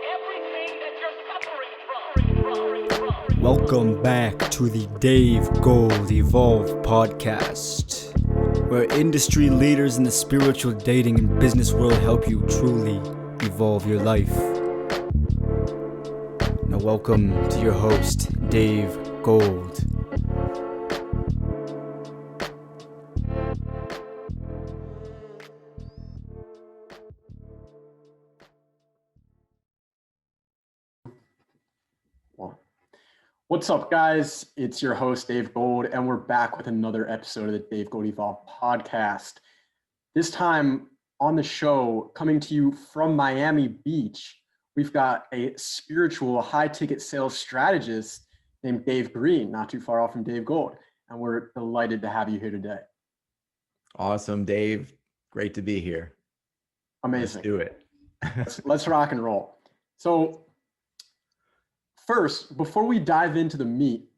everything that you're suffering from. Welcome back to the Dave Gold Evolve podcast, where industry leaders in the spiritual dating and business world help you truly evolve your life. Now welcome to your host, Dave Gold. What's up, guys? It's your host, Dave Gold, and we're back with another episode of the Dave Gold Evolve podcast. This time on the show, coming to you from Miami Beach, we've got a spiritual high-ticket sales strategist named Dave Green, not too far off from Dave Gold, and we're delighted to have you here today. Awesome, Dave. Great to be here. Amazing. Let's do it. Let's rock and roll. So, first, before we dive into the meat,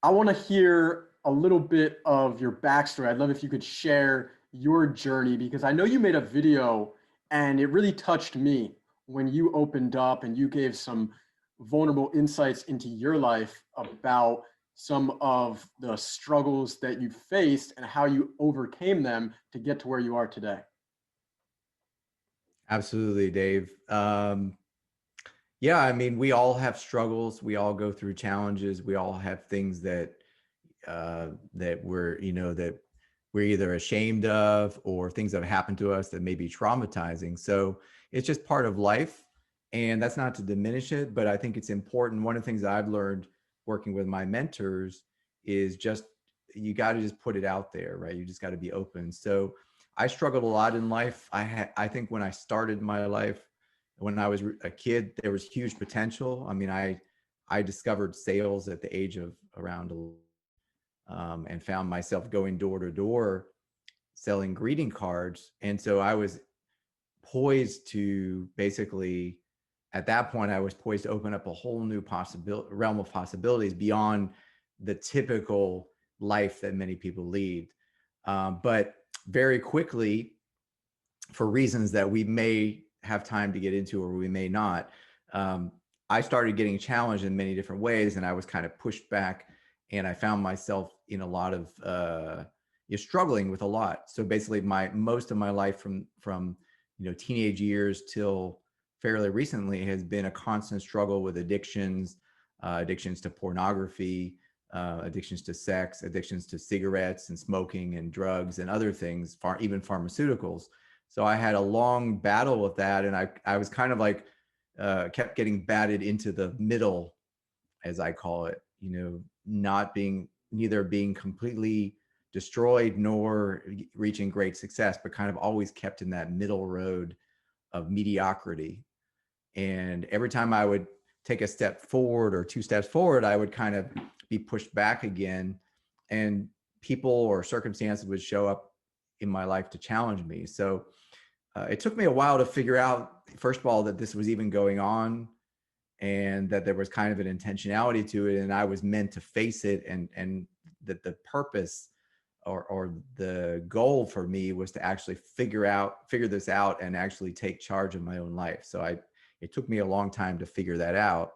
I want to hear a little bit of your backstory. I'd love if you could share your journey, because I know you made a video and it really touched me when you opened up and you gave some vulnerable insights into your life about some of the struggles that you faced and how you overcame them to get to where you are today. Absolutely, Dave. Yeah, I mean, we all have struggles. We all go through challenges. We all have things that we're either ashamed of, or things that have happened to us that may be traumatizing. So it's just part of life, and that's not to diminish it, but I think it's important. One of the things that I've learned working with my mentors is just, you got to just put it out there, right? You just got to be open. So I struggled a lot in life. I think when I started my life, when I was a kid, there was huge potential. I mean, I discovered sales at the age of around and found myself going door to door selling greeting cards. And so I was poised to basically, at that point, I was poised to open up a whole new realm of possibilities beyond the typical life that many people lead. But very quickly, for reasons that we may have time to get into, or we may not, I started getting challenged in many different ways, and I was kind of pushed back, and I found myself in a lot of struggling with a lot. So basically, most of my life from teenage years till fairly recently has been a constant struggle with addictions to pornography, addictions to sex, addictions to cigarettes and smoking and drugs and other things, even pharmaceuticals. So I had a long battle with that, and I was kind of like kept getting batted into the middle, as I call it, neither being completely destroyed nor reaching great success, but kind of always kept in that middle road of mediocrity. And every time I would take a step forward or two steps forward, I would kind of be pushed back again, and people or circumstances would show up in my life to challenge me. So it took me a while to figure out, first of all, that this was even going on, and that there was kind of an intentionality to it, and I was meant to face it, and that the purpose or the goal for me was to actually figure this out and actually take charge of my own life. So it took me a long time to figure that out.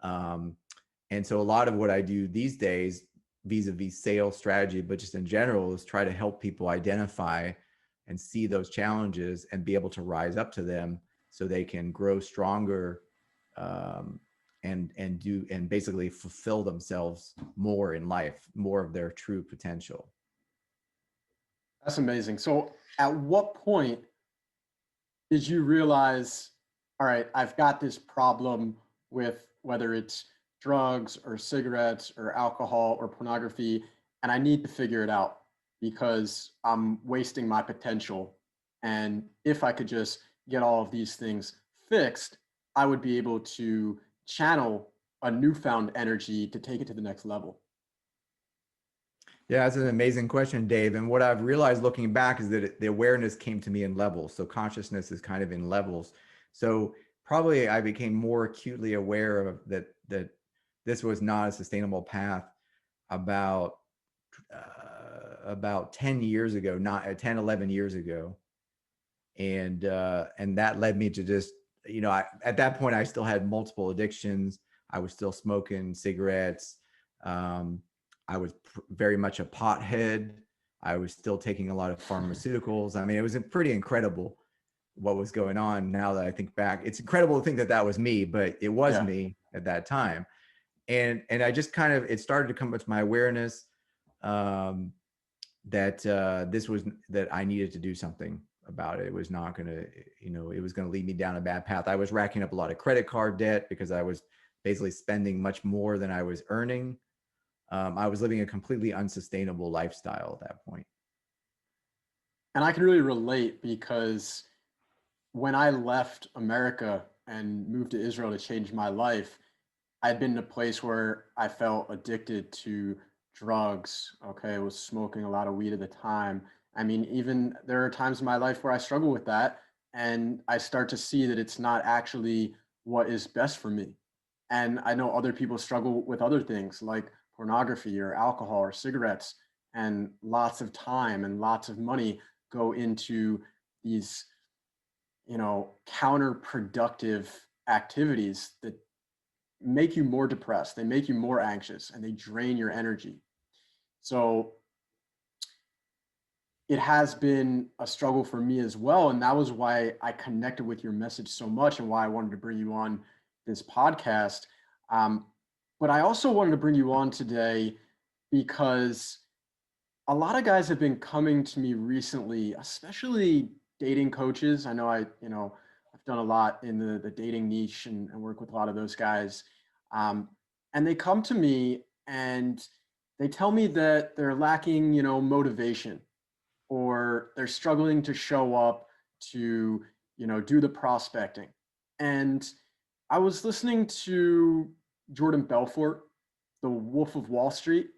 And so a lot of what I do these days, vis-a-vis sales strategy, but just in general, is try to help people identify and see those challenges and be able to rise up to them so they can grow stronger, and basically fulfill themselves more in life, more of their true potential. That's amazing. So at what point did you realize, all right, I've got this problem with whether it's drugs or cigarettes or alcohol or pornography, and I need to figure it out because I'm wasting my potential. And if I could just get all of these things fixed, I would be able to channel a newfound energy to take it to the next level? Yeah, that's an amazing question, Dave. And what I've realized looking back is that the awareness came to me in levels. So consciousness is kind of in levels. So probably I became more acutely aware of that this was not a sustainable path about 10 years ago, not 10, 11 years ago. And that led me to just at that point, I still had multiple addictions. I was still smoking cigarettes. I was very much a pothead. I was still taking a lot of pharmaceuticals. I mean, it was pretty incredible what was going on. Now that I think back, it's incredible to think that that was me, but it was Yeah. me at that time. And I just kind of, it started to come to my awareness that that I needed to do something about it. It was not going to, it was going to lead me down a bad path. I was racking up a lot of credit card debt because I was basically spending much more than I was earning. I was living a completely unsustainable lifestyle at that point. And I can really relate because when I left America and moved to Israel to change my life, I'd been in a place where I felt addicted to drugs. Okay. I was smoking a lot of weed at the time. I mean, even there are times in my life where I struggle with that. And I start to see that it's not actually what is best for me. And I know other people struggle with other things like pornography or alcohol or cigarettes, and lots of time and lots of money go into these, counterproductive activities that make you more depressed, they make you more anxious, and they drain your energy. So it has been a struggle for me as well. And that was why I connected with your message so much and why I wanted to bring you on this podcast. Um, but I also wanted to bring you on today because a lot of guys have been coming to me recently, especially dating coaches. I know I've done a lot in the dating niche and work with a lot of those guys. Um, and they come to me and they tell me that they're lacking, motivation, or they're struggling to show up to, do the prospecting. And I was listening to Jordan Belfort, the Wolf of Wall Street,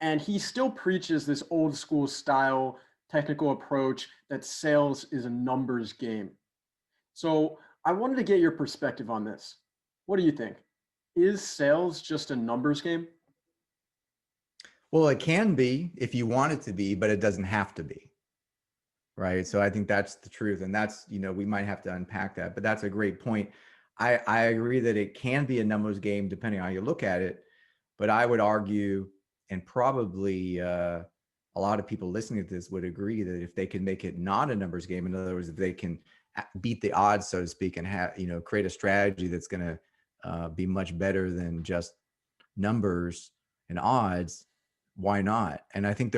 and he still preaches this old school style technical approach that sales is a numbers game. So I wanted to get your perspective on this. What do you think? Is sales just a numbers game? Well, it can be if you want it to be, but it doesn't have to be. Right. So I think that's the truth. And that's, we might have to unpack that, but that's a great point. I agree that it can be a numbers game depending on how you look at it. But I would argue, and probably a lot of people listening to this would agree, that if they can make it not a numbers game, in other words, if they can beat the odds, so to speak, and have, create a strategy that's going to be much better than just numbers and odds, why not? And I think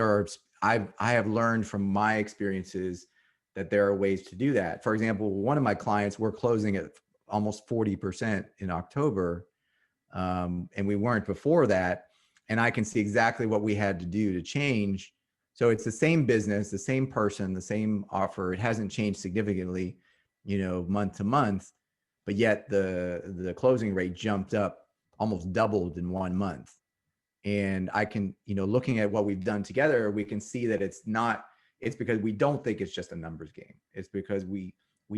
I have learned from my experiences that there are ways to do that. For example, one of my clients, we're closing at almost 40% in October. And we weren't before that. And I can see exactly what we had to do to change. So it's the same business, the same person, the same offer. It hasn't changed significantly, month to month, but yet the closing rate jumped up, almost doubled in 1 month. And I can, looking at what we've done together, we can see that it's because we don't think it's just a numbers game. It's because we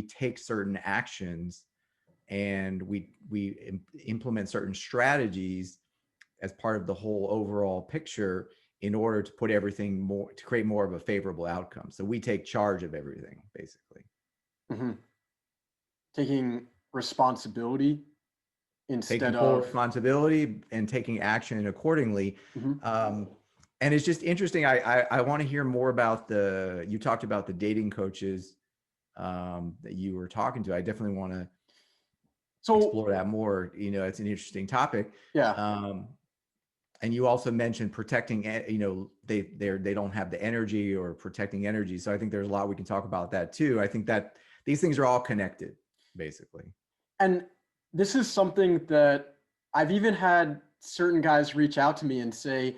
take certain actions and we implement certain strategies as part of the whole overall picture in order to put everything more, to create more of a favorable outcome. So we take charge of everything, basically. Mm-hmm. Taking responsibility instead Taking full of responsibility and taking action accordingly. Mhm. And it's just interesting. I want to hear more about you talked about the dating coaches that you were talking to. I definitely want to explore that more. It's an interesting topic. Yeah. And you also mentioned protecting, they don't have the energy, or protecting energy. So I think there's a lot we can talk about that too. I think that these things are all connected, basically. And this is something that I've even had certain guys reach out to me and say,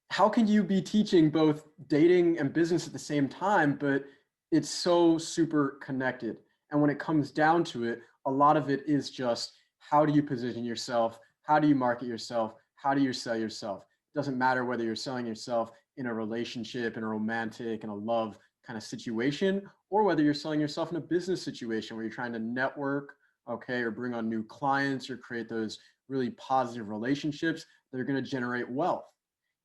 how can you be teaching both dating and business at the same time? But it's so super connected. And when it comes down to it, a lot of it is just, how do you position yourself? How do you market yourself? How do you sell yourself? It doesn't matter whether you're selling yourself in a relationship, in a romantic, in a love kind of situation, or whether you're selling yourself in a business situation where you're trying to network, okay, or bring on new clients or create those really positive relationships that are going to generate wealth.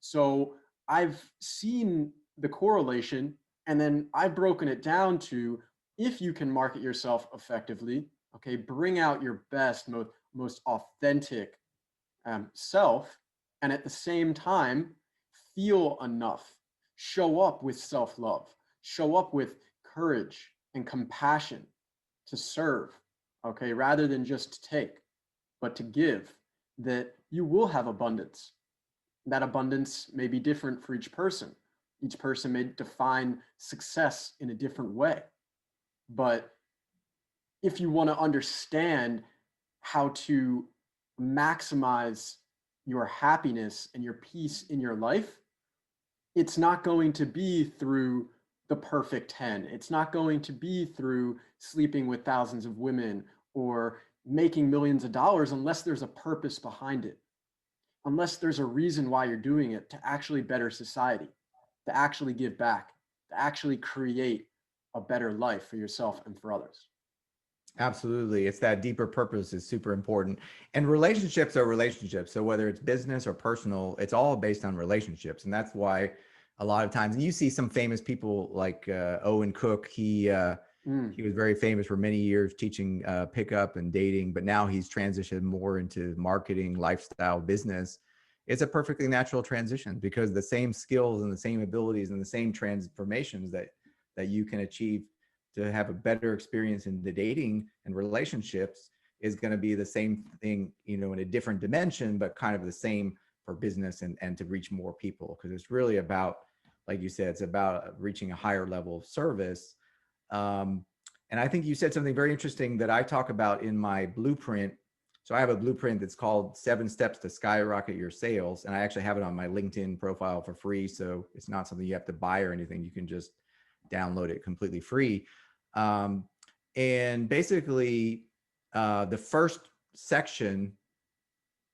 So I've seen the correlation, and then I've broken it down to, if you can market yourself effectively, Okay, bring out your best, most authentic self, and at the same time, feel enough. Show up with self love, show up with courage and compassion to serve, okay, rather than just to take, but to give, that you will have abundance. That abundance may be different for each person. Each person may define success in a different way. But if you want to understand how to maximize your happiness and your peace in your life, it's not going to be through the perfect 10. It's not going to be through sleeping with thousands of women or making millions of dollars unless there's a purpose behind it, unless there's a reason why you're doing it to actually better society, to actually give back, to actually create a better life for yourself and for others. Absolutely. It's that deeper purpose is super important. And relationships are relationships. So whether it's business or personal, it's all based on relationships. And that's why a lot of times, and you see some famous people like Owen Cook, he was very famous for many years teaching pickup and dating, but now he's transitioned more into marketing, lifestyle, business. It's a perfectly natural transition because the same skills and the same abilities and the same transformations that you can achieve to have a better experience in the dating and relationships is going to be the same thing, in a different dimension, but kind of the same for business and to reach more people. Because it's really about, like you said, it's about reaching a higher level of service. And I think you said something very interesting that I talk about in my blueprint. So I have a blueprint that's called 7 Steps to Skyrocket Your Sales. And I actually have it on my LinkedIn profile for free. So it's not something you have to buy or anything. You can just download it completely free. And basically, the first section,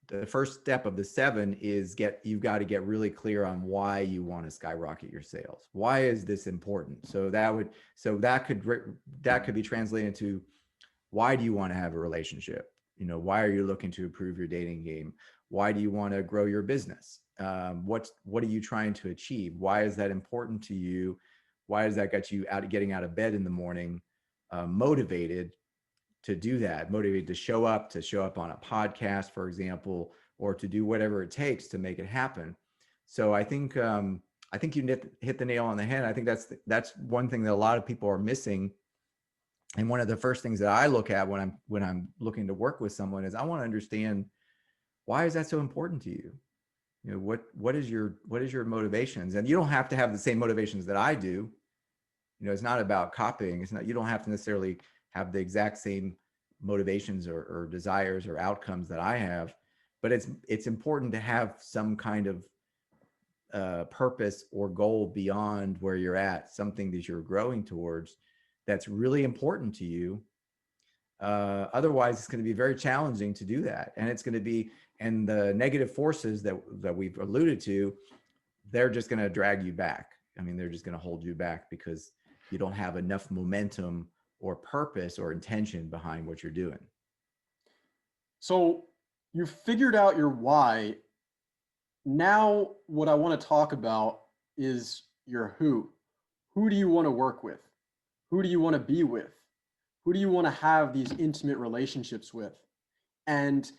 the first step of the 7 is you've got to get really clear on why you want to skyrocket your sales. Why is this important? So that could be translated to, why do you want to have a relationship? Why are you looking to improve your dating game? Why do you want to grow your business? What are you trying to achieve? Why is that important to you? Why does that get you getting out of bed in the morning, motivated to do that, motivated to show up on a podcast, for example, or to do whatever it takes to make it happen? So I think you hit the nail on the head. I think that's one thing that a lot of people are missing. And one of the first things that I look at when I'm looking to work with someone is I want to understand, why is that so important to you? What is your motivations? And you don't have to have the same motivations that I do. It's not about copying. You don't have to necessarily have the exact same motivations or desires or outcomes that I have, but it's important to have some kind of purpose or goal beyond where you're at, something that you're growing towards that's really important to you. Otherwise, it's going to be very challenging to do that. And the negative forces that we've alluded to, they're just going to drag you back. They're just going to hold you back because you don't have enough momentum or purpose or intention behind what you're doing. So you figured out your why. Now, what I want to talk about is your who. Who do you want to work with? Who do you want to be with? Who do you want to have these intimate relationships with? And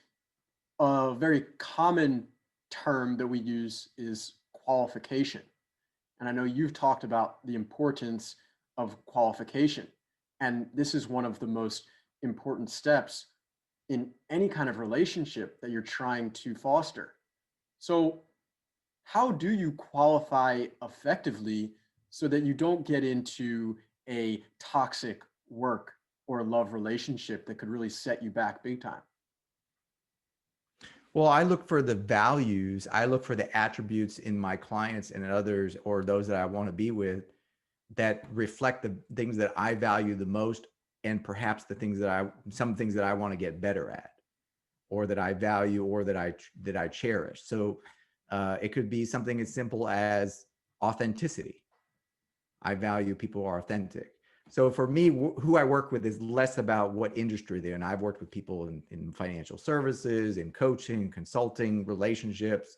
a very common term that we use is qualification. And I know you've talked about the importance of qualification. And this is one of the most important steps in any kind of relationship that you're trying to foster. So, how do you qualify effectively so that you don't get into a toxic work or love relationship that could really set you back big time? Well, I look for the values. I look for the attributes in my clients and others, or those that I want to be with, that reflect the things that I value the most, and perhaps some things that I want to get better at, or that I value, or that I cherish. So it could be something as simple as authenticity. I value people who are authentic. So for me, who I work with is less about what industry they're in. I've worked with people in financial services, in coaching, consulting, relationships.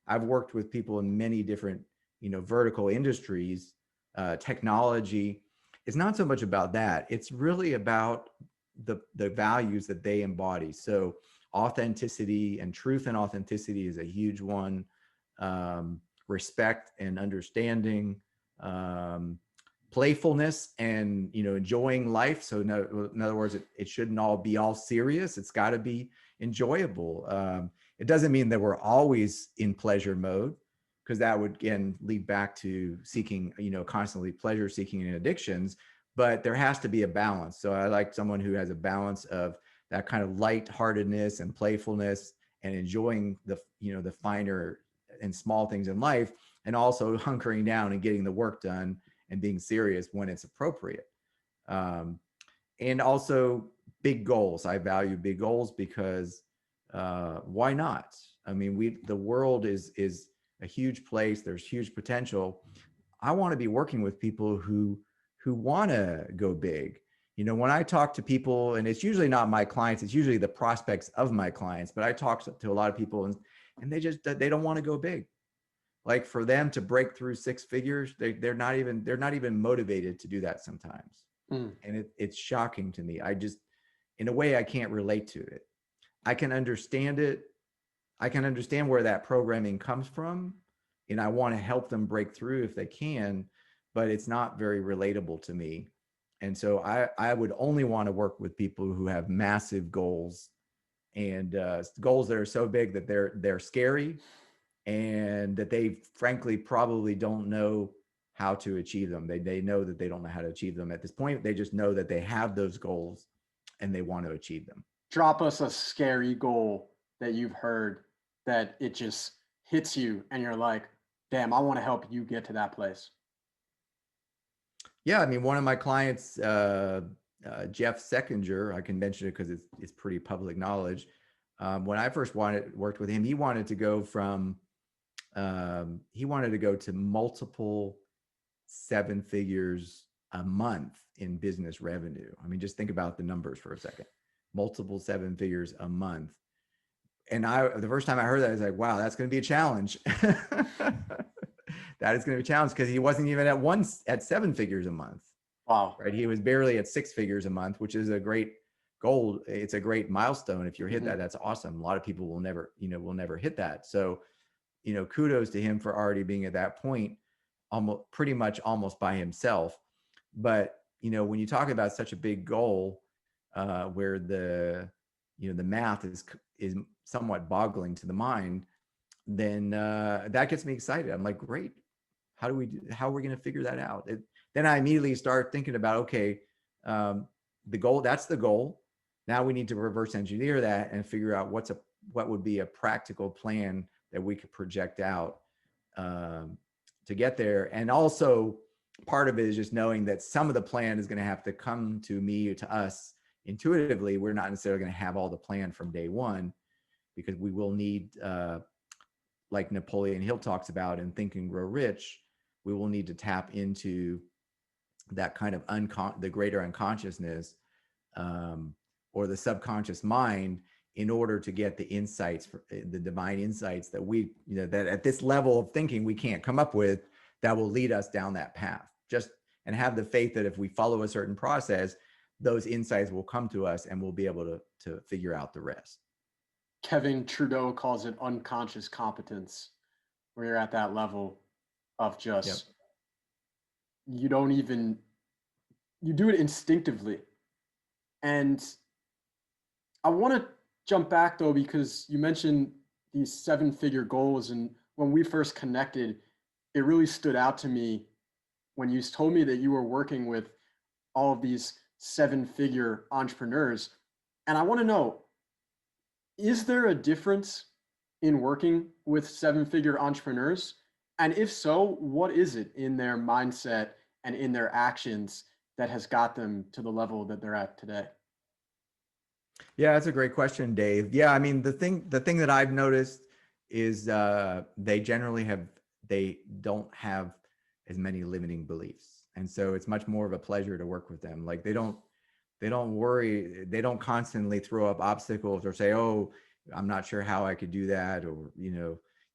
I've worked with people in many different, vertical industries, technology. It's not so much about that. It's really about the values that they embody. So authenticity and truth and authenticity is a huge one. Respect and understanding, playfulness and, enjoying life. So in other words, it shouldn't all be all serious. It's got to be enjoyable. It doesn't mean that we're always in pleasure mode, because that would again lead back to seeking, constantly pleasure seeking and addictions. But there has to be a balance. So I like someone who has a balance of that kind of lightheartedness and playfulness and enjoying the finer and small things in life, and also hunkering down and getting the work done and being serious when it's appropriate. And also big goals. I value big goals because why not? I mean, the world is a huge place. There's huge potential. I want to be working with people who want to go big. When I talk to people, and it's usually not my clients, it's usually the prospects of my clients, but I talk to a lot of people and they don't want to go big. Like for them to break through six figures, they're not even motivated to do that sometimes. And it's shocking to me. In a way, I can't relate to it. I can understand it. I can understand where that programming comes from, and I want to help them break through if they can, but it's not very relatable to me. And so I would only want to work with people who have massive goals, and goals that are so big that they're scary, and that they frankly probably don't know how to achieve them. They know that they don't know how to achieve them at this point. They just know that they have those goals and they want to achieve them. Drop us a scary goal that you've heard that it just hits you and you're like, damn, I want to help you get to that place. Yeah, I mean, one of my clients, Jeff Seckinger, I can mention it because it's pretty public knowledge. When I first worked with him, he wanted to go to multiple seven figures a month in business revenue. I mean, just think about the numbers for a second. Multiple seven figures a month. And the first time I heard that, I was like, wow, that's going to be a challenge. That is going to be a challenge, because he wasn't even at seven figures a month. Wow. Right. He was barely at six figures a month, which is a great goal. It's a great milestone. If you hit that, that's awesome. A lot of people will never hit that. So, kudos to him for already being at that point, almost by himself. But, when you talk about such a big goal, where the math is somewhat boggling to the mind, then that gets me excited. I'm like, great. How are we going to figure that out? Then I immediately start thinking about, okay, the goal, that's the goal. Now we need to reverse engineer that and figure out what would be a practical plan that we could project out to get there. And also part of it is just knowing that some of the plan is going to have to come to me or to us intuitively. We're not necessarily going to have all the plan from day one, because we will need, like Napoleon Hill talks about in Think and Grow Rich, we will need to tap into that kind of the greater unconsciousness, or the subconscious mind, in order to get the insights, the divine insights that that at this level of thinking we can't come up with, that will lead us down that path. And have the faith that if we follow a certain process, those insights will come to us and we'll be able to figure out the rest. Kevin Trudeau calls it unconscious competence, where you're at that level of just, you do it instinctively. And I want to jump back though, because you mentioned these seven-figure goals. And when we first connected, it really stood out to me when you told me that you were working with all of these seven-figure entrepreneurs. And I want to know, is there a difference in working with seven-figure entrepreneurs? And if so, what is it in their mindset and in their actions that has got them to the level that they're at today? Yeah, that's a great question, Dave. Yeah, I mean, the thing that I've noticed is they don't have as many limiting beliefs. And so it's much more of a pleasure to work with them. Like they don't worry, they don't constantly throw up obstacles or say, oh, I'm not sure how I could do that. Or,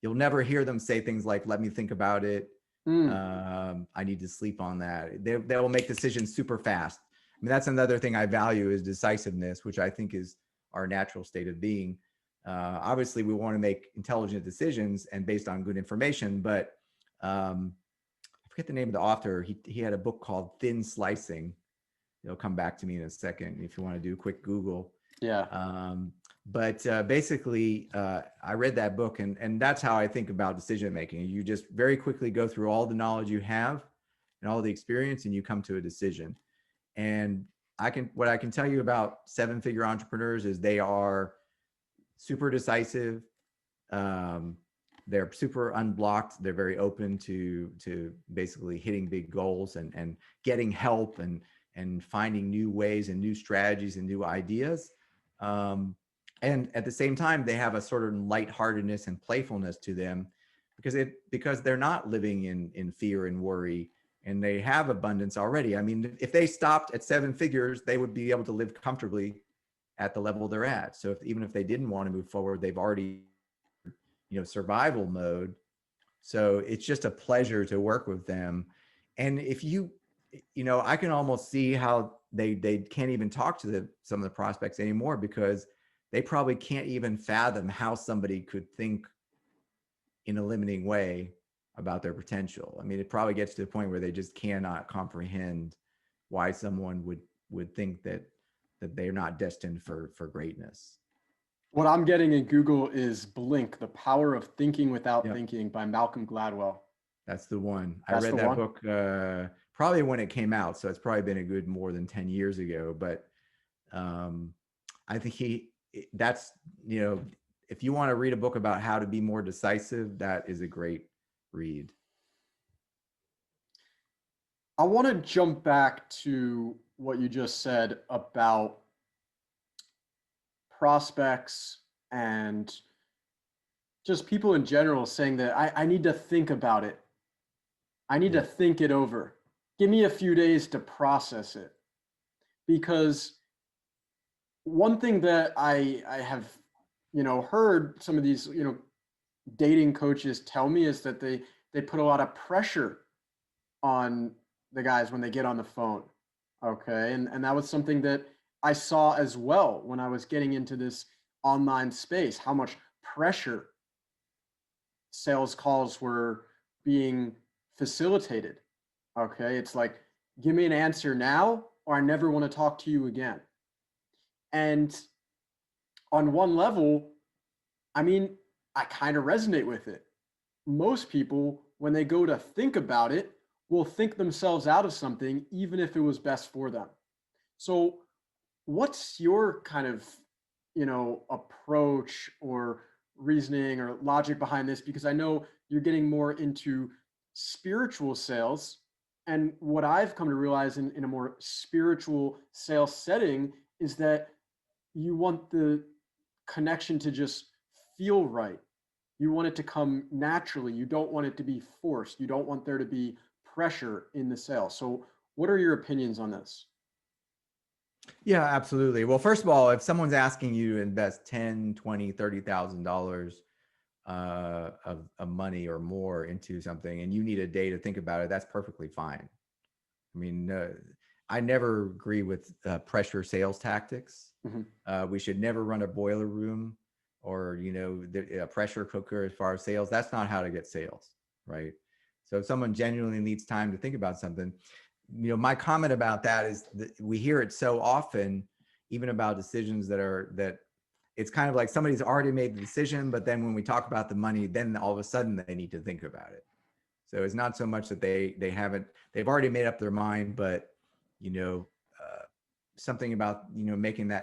you'll never hear them say things like, let me think about it. I need to sleep on that. They will make decisions super fast. mean, that's another thing I value is decisiveness, which I think is our natural state of being. Obviously, we want to make intelligent decisions and based on good information, but I forget the name of the author. He had a book called Thin Slicing. It'll come back to me in a second if you want to do a quick Google. Yeah. But basically, I read that book, and that's how I think about decision making. You just very quickly go through all the knowledge you have and all the experience, and you come to a decision. And what I can tell you about 7-figure entrepreneurs is they are super decisive. They're super unblocked. They're very open to basically hitting big goals and getting help and finding new ways and new strategies and new ideas. And at the same time, they have a sort of lightheartedness and playfulness to them because they're not living in fear and worry, and they have abundance already. I mean, if they stopped at 7 figures, they would be able to live comfortably at the level they're at. So even if they didn't want to move forward, they've already, survival mode. So it's just a pleasure to work with them. And if I can almost see how they can't even talk to some of the prospects anymore because they probably can't even fathom how somebody could think in a limiting way about their potential. I mean, it probably gets to the point where they just cannot comprehend why someone would think that they're not destined for greatness. What I'm getting in Google is Blink, The Power of Thinking Without Yep. Thinking by Malcolm Gladwell. That's the one. That's I read the that one? book probably when it came out. So it's probably been a good more than 10 years ago. But I think that's, if you want to read a book about how to be more decisive, that is a great read. I want to jump back to what you just said about prospects and just people in general saying that I need to think about it. I need to think it over. Give me a few days to process it. Because one thing that I have, heard some of these, dating coaches tell me is that they put a lot of pressure on the guys when they get on the phone. Okay. And that was something that I saw as well when I was getting into this online space, how much pressure sales calls were being facilitated. Okay. It's like, give me an answer now, or I never want to talk to you again. And on one level, I mean, I kind of resonate with it. Most people, when they go to think about it, will think themselves out of something, even if it was best for them. So what's your kind of, approach or reasoning or logic behind this? Because I know you're getting more into spiritual sales. And what I've come to realize in a more spiritual sales setting is that you want the connection to just feel right. You want it to come naturally. You don't want it to be forced. You don't want there to be pressure in the sale. So what are your opinions on this? Yeah, absolutely. Well, first of all, if someone's asking you to invest $10, $20, $30,000 of money or more into something and you need a day to think about it, that's perfectly fine. I mean, I never agree with pressure sales tactics. Mm-hmm. We should never run a boiler room or, a pressure cooker as far as sales. That's not how to get sales, right? So if someone genuinely needs time to think about something, my comment about that is that we hear it so often, even about decisions that it's kind of like somebody's already made the decision, but then when we talk about the money, then all of a sudden they need to think about it. So it's not so much that they've already made up their mind, but, something about,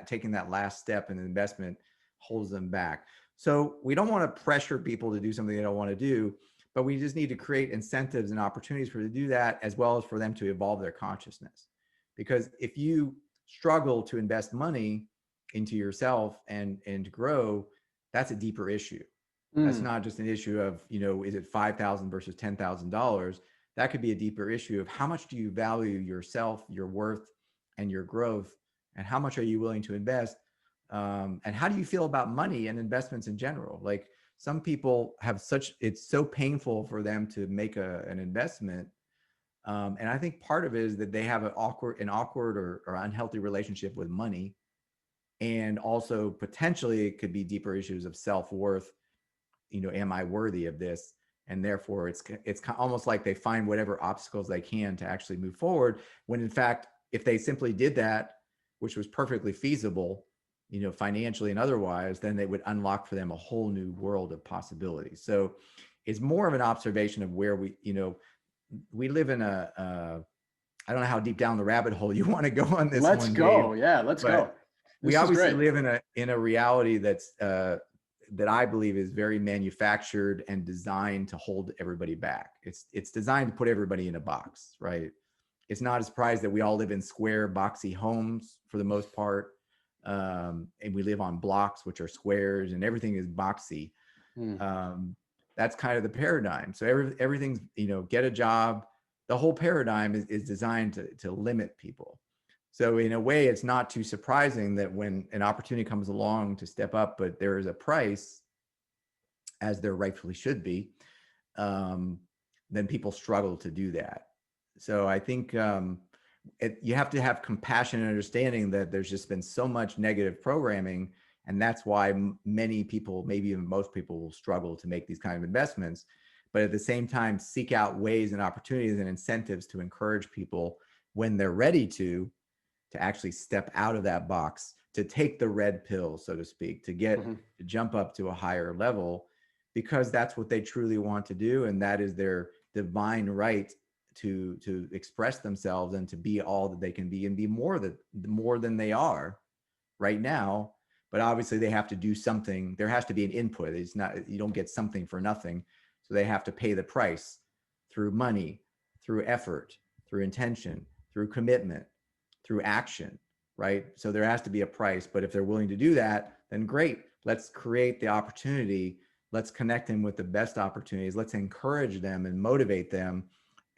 taking that last step in the investment holds them back. So we don't want to pressure people to do something they don't want to do, but we just need to create incentives and opportunities for them to do that, as well as for them to evolve their consciousness. Because if you struggle to invest money into yourself and grow, that's a deeper issue. That's not just an issue of, is it $5,000 versus $10,000? That could be a deeper issue of how much do you value yourself, your worth, and your growth, and how much are you willing to invest? And how do you feel about money and investments in general? Like some people have it's so painful for them to make an investment And I think part of it is that they have an awkward or unhealthy relationship with money. And also potentially it could be deeper issues of self-worth. Am I worthy of this? And therefore it's almost like they find whatever obstacles they can to actually move forward, when in fact, if they simply did that, which was perfectly feasible, financially and otherwise, then they would unlock for them a whole new world of possibilities. So it's more of an observation of where we live in I don't know how deep down the rabbit hole you want to go on this Let's one, go. Dave, Yeah, let's go. but we This is obviously great. live in a reality that's that I believe is very manufactured and designed to hold everybody back. It's designed to put everybody in a box, right? It's not a surprise that we all live in square, boxy homes for the most part, and we live on blocks, which are squares, and everything is boxy. That's kind of the paradigm. So everything's, get a job. The whole paradigm is designed to limit people. So in a way, it's not too surprising that when an opportunity comes along to step up, but there is a price, as there rightfully should be, then people struggle to do that. So I think you have to have compassion and understanding that there's just been so much negative programming, and that's why many people, maybe even most people, will struggle to make these kind of investments. But at the same time, seek out ways and opportunities and incentives to encourage people when they're ready to actually step out of that box, to take the red pill, so to speak, to jump up to a higher level, because that's what they truly want to do. And that is their divine right to express themselves and to be all that they can be, and be more than they are right now. But obviously they have to do something. There has to be an input. It's not, you don't get something for nothing. So they have to pay the price through money, through effort, through intention, through commitment, through action, right? So there has to be a price. But if they're willing to do that, then great. Let's create the opportunity. Let's connect them with the best opportunities. Let's encourage them and motivate them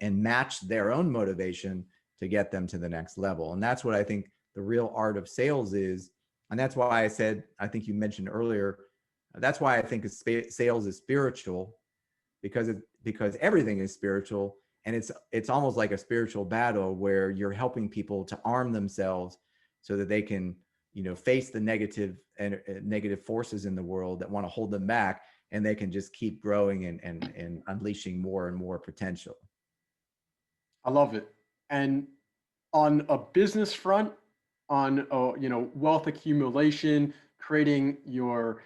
and match their own motivation to get them to the next level. And that's what I think the real art of sales is. And that's why I said, I think you mentioned earlier, that's why I think sales is spiritual, because everything is spiritual. And it's almost like a spiritual battle where you're helping people to arm themselves so that they can, face the negative forces in the world that want to hold them back, and they can just keep growing and unleashing more and more potential. I love it. And on a business front, on wealth accumulation, creating your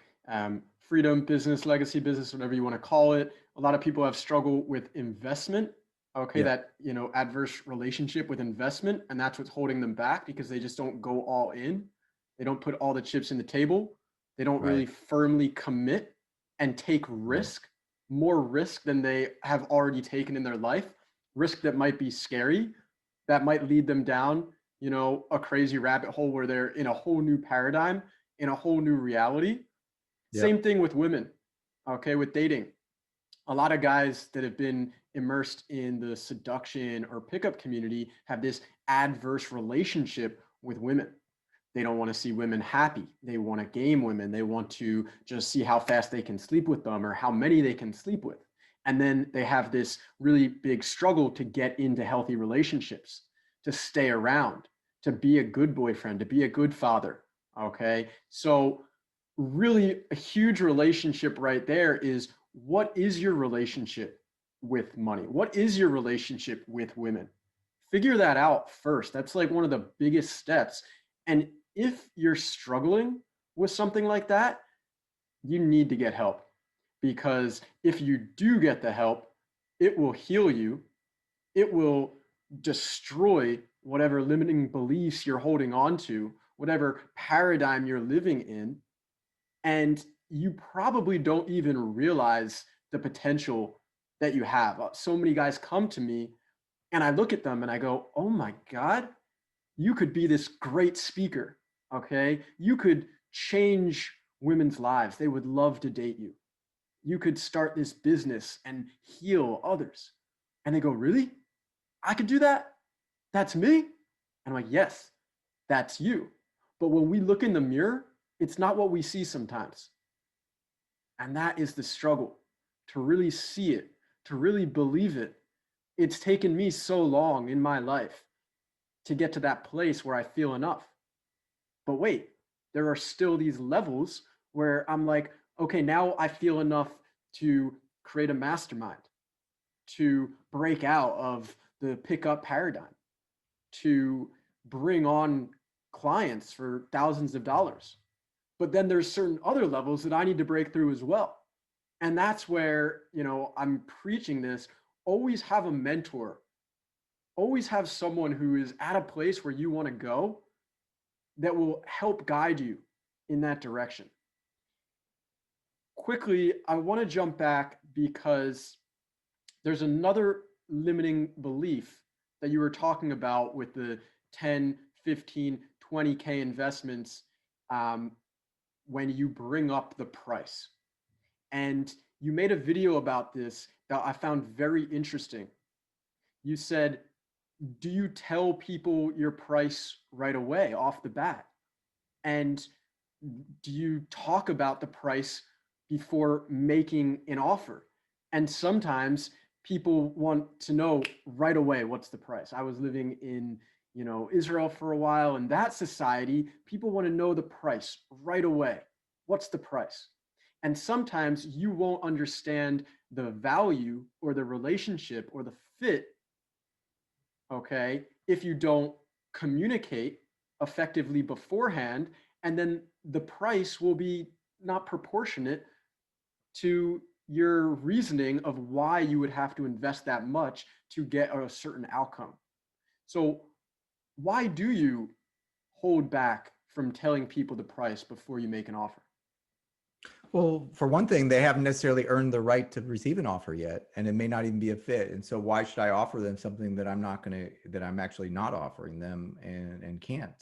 freedom business, legacy business, whatever you want to call it, a lot of people have struggled with investment. Okay, Yeah. that adverse relationship with investment, and that's what's holding them back, because they just don't go all in. They don't put all the chips in the table. They don't really Right. firmly commit and take Right. risk, more risk than they have already taken in their life, risk that might be scary, that might lead them down, a crazy rabbit hole where they're in a whole new paradigm, in a whole new reality. Same Yep. thing with women, okay, with dating. A lot of guys that have been immersed in the seduction or pickup community have this adverse relationship with women. They don't want to see women happy. They want to game women. They want to just see how fast they can sleep with them or how many they can sleep with. And then they have this really big struggle to get into healthy relationships, to stay around, to be a good boyfriend, to be a good father. Okay. So, really, a huge relationship right there is, what is your relationship with money? What is your relationship with women? Figure that out first. That's like one of the biggest steps. And if you're struggling with something like that, you need to get help, because if you do get the help, it will heal you. It will destroy whatever limiting beliefs you're holding on to, whatever paradigm you're living in. And you probably don't even realize the potential that you have. So many guys come to me and I look at them and I go, oh my God, you could be this great speaker. Okay. You could change women's lives. They would love to date you. You could start this business and heal others. And they go, really? I could do that? That's me? And I'm like, yes, that's you. But when we look in the mirror, it's not what we see sometimes. And that is the struggle, to really see it, to really believe it. it's taken me so long in my life to get to that place where I feel enough. But wait, there are still these levels where I'm like, okay, now I feel enough to create a mastermind, to break out of the pickup paradigm, to bring on clients for thousands of dollars. But then there's certain other levels that I need to break through as well. And that's where, I'm preaching this. Always have a mentor, always have someone who is at a place where you want to go that will help guide you in that direction. Quickly, I want to jump back because there's another limiting belief that you were talking about with the 10, 15, 20K investments when you bring up the price. And you made a video about this that I found very interesting. You said, do you tell people your price right away off the bat? And do you talk about the price before making an offer? And sometimes people want to know right away what's the price. I was living in Israel for a while. In that society, people want to know the price right away. What's the price? And sometimes you won't understand the value or the relationship or the fit, okay, if you don't communicate effectively beforehand. And then the price will be not proportionate to your reasoning of why you would have to invest that much to get a certain outcome. So why do you hold back from telling people the price before you make an offer? Well, for one thing, they haven't necessarily earned the right to receive an offer yet, and it may not even be a fit. And so why should I offer them something that I'm actually not offering them and can't?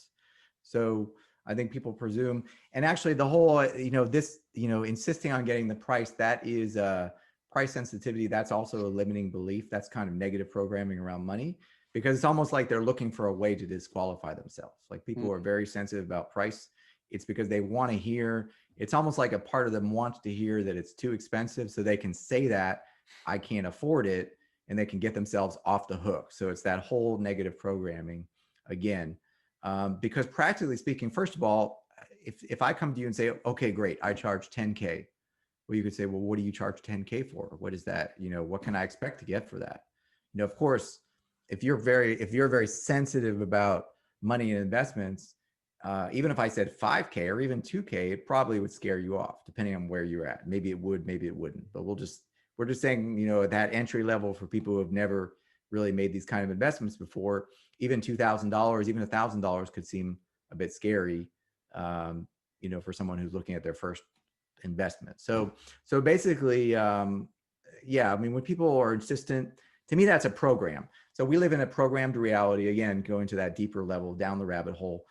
So I think people presume, and actually the whole, insisting on getting the price, that is price sensitivity. That's also a limiting belief. That's kind of negative programming around money, because it's almost like they're looking for a way to disqualify themselves. Like people are very sensitive about price. It's because they want to hear, it's almost like a part of them wants to hear that it's too expensive so they can say that I can't afford it, and they can get themselves off the hook. So it's that whole negative programming again. Because practically speaking, first of all, if I come to you and say, okay, great, I charge 10K. Well, you could say, well, what do you charge 10K for? What is that? What can I expect to get for that? Of course, if you're very sensitive about money and investments, even if I said 5K or even 2K, it probably would scare you off depending on where you're at. Maybe it would, maybe it wouldn't, but we're just saying, that entry level for people who have never really made these kind of investments before, even $2,000, even $1,000 could seem a bit scary, for someone who's looking at their first investment. So basically, when people are insistent, to me, that's a program. So we live in a programmed reality. Again, going to that deeper level, down the rabbit hole.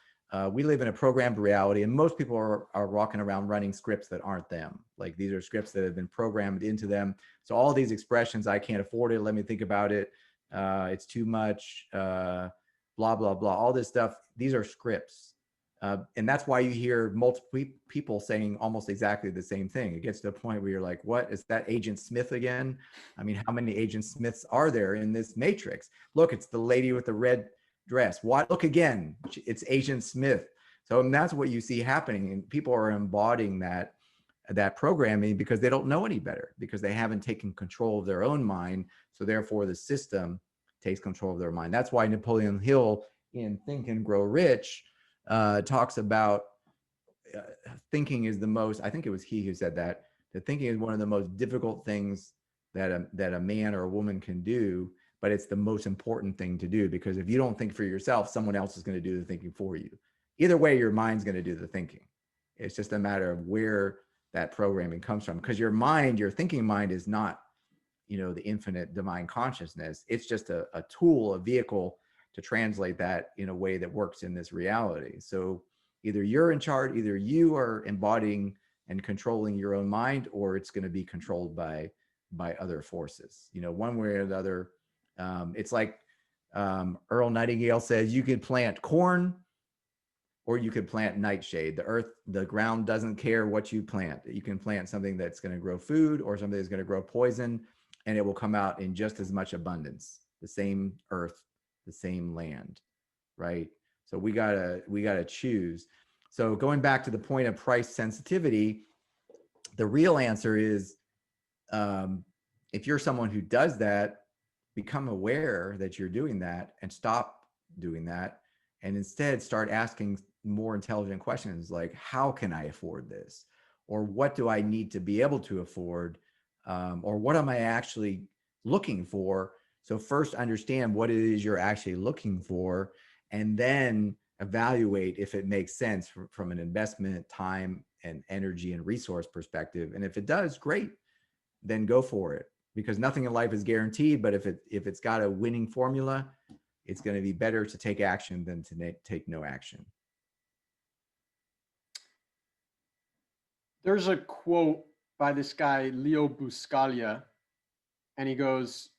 We live in a programmed reality, and most people are walking around running scripts that aren't them. Like these are scripts that have been programmed into them. So all these expressions, I can't afford it, let me think about it, it's too much, blah, blah, blah, all this stuff, these are scripts. And that's why you hear multiple people saying almost exactly the same thing. It gets to a point where you're like, what is that, Agent Smith again? I mean, how many Agent Smiths are there in this matrix? Look, it's the lady with the red dress. What? Look again, it's Agent Smith. So, and that's what you see happening, and people are embodying that programming because they don't know any better, because they haven't taken control of their own mind. So therefore the system takes control of their mind. That's why Napoleon Hill in Think and Grow Rich talks about thinking is the most, I think it was he who said that thinking is one of the most difficult things that a man or a woman can do, but it's the most important thing to do, because if you don't think for yourself, someone else is going to do the thinking for you. Either way, your mind's going to do the thinking. It's just a matter of where that programming comes from, because your mind, your thinking mind, is not, the infinite divine consciousness. It's just a tool, a vehicle to translate that in a way that works in this reality. So either you're in charge, either you are embodying and controlling your own mind, or it's going to be controlled by other forces, one way or the other. It's like Earl Nightingale says, you could plant corn or you could plant nightshade. The ground doesn't care what you plant. You can plant something that's going to grow food or something that's going to grow poison, and it will come out in just as much abundance. the same earth, the same land, right? So we gotta choose. So going back to the point of price sensitivity, the real answer is, if you're someone who does that, become aware that you're doing that and stop doing that, and instead start asking more intelligent questions like, how can I afford this? Or what do I need to be able to afford? Or what am I actually looking for? So first understand what it is you're actually looking for, and then evaluate if it makes sense from an investment, time, and energy and resource perspective. And if it does, great, then go for it, because nothing in life is guaranteed. But if it's got a winning formula, it's going to be better to take action than to take no action. There's a quote by this guy, Leo Buscaglia, and he goes,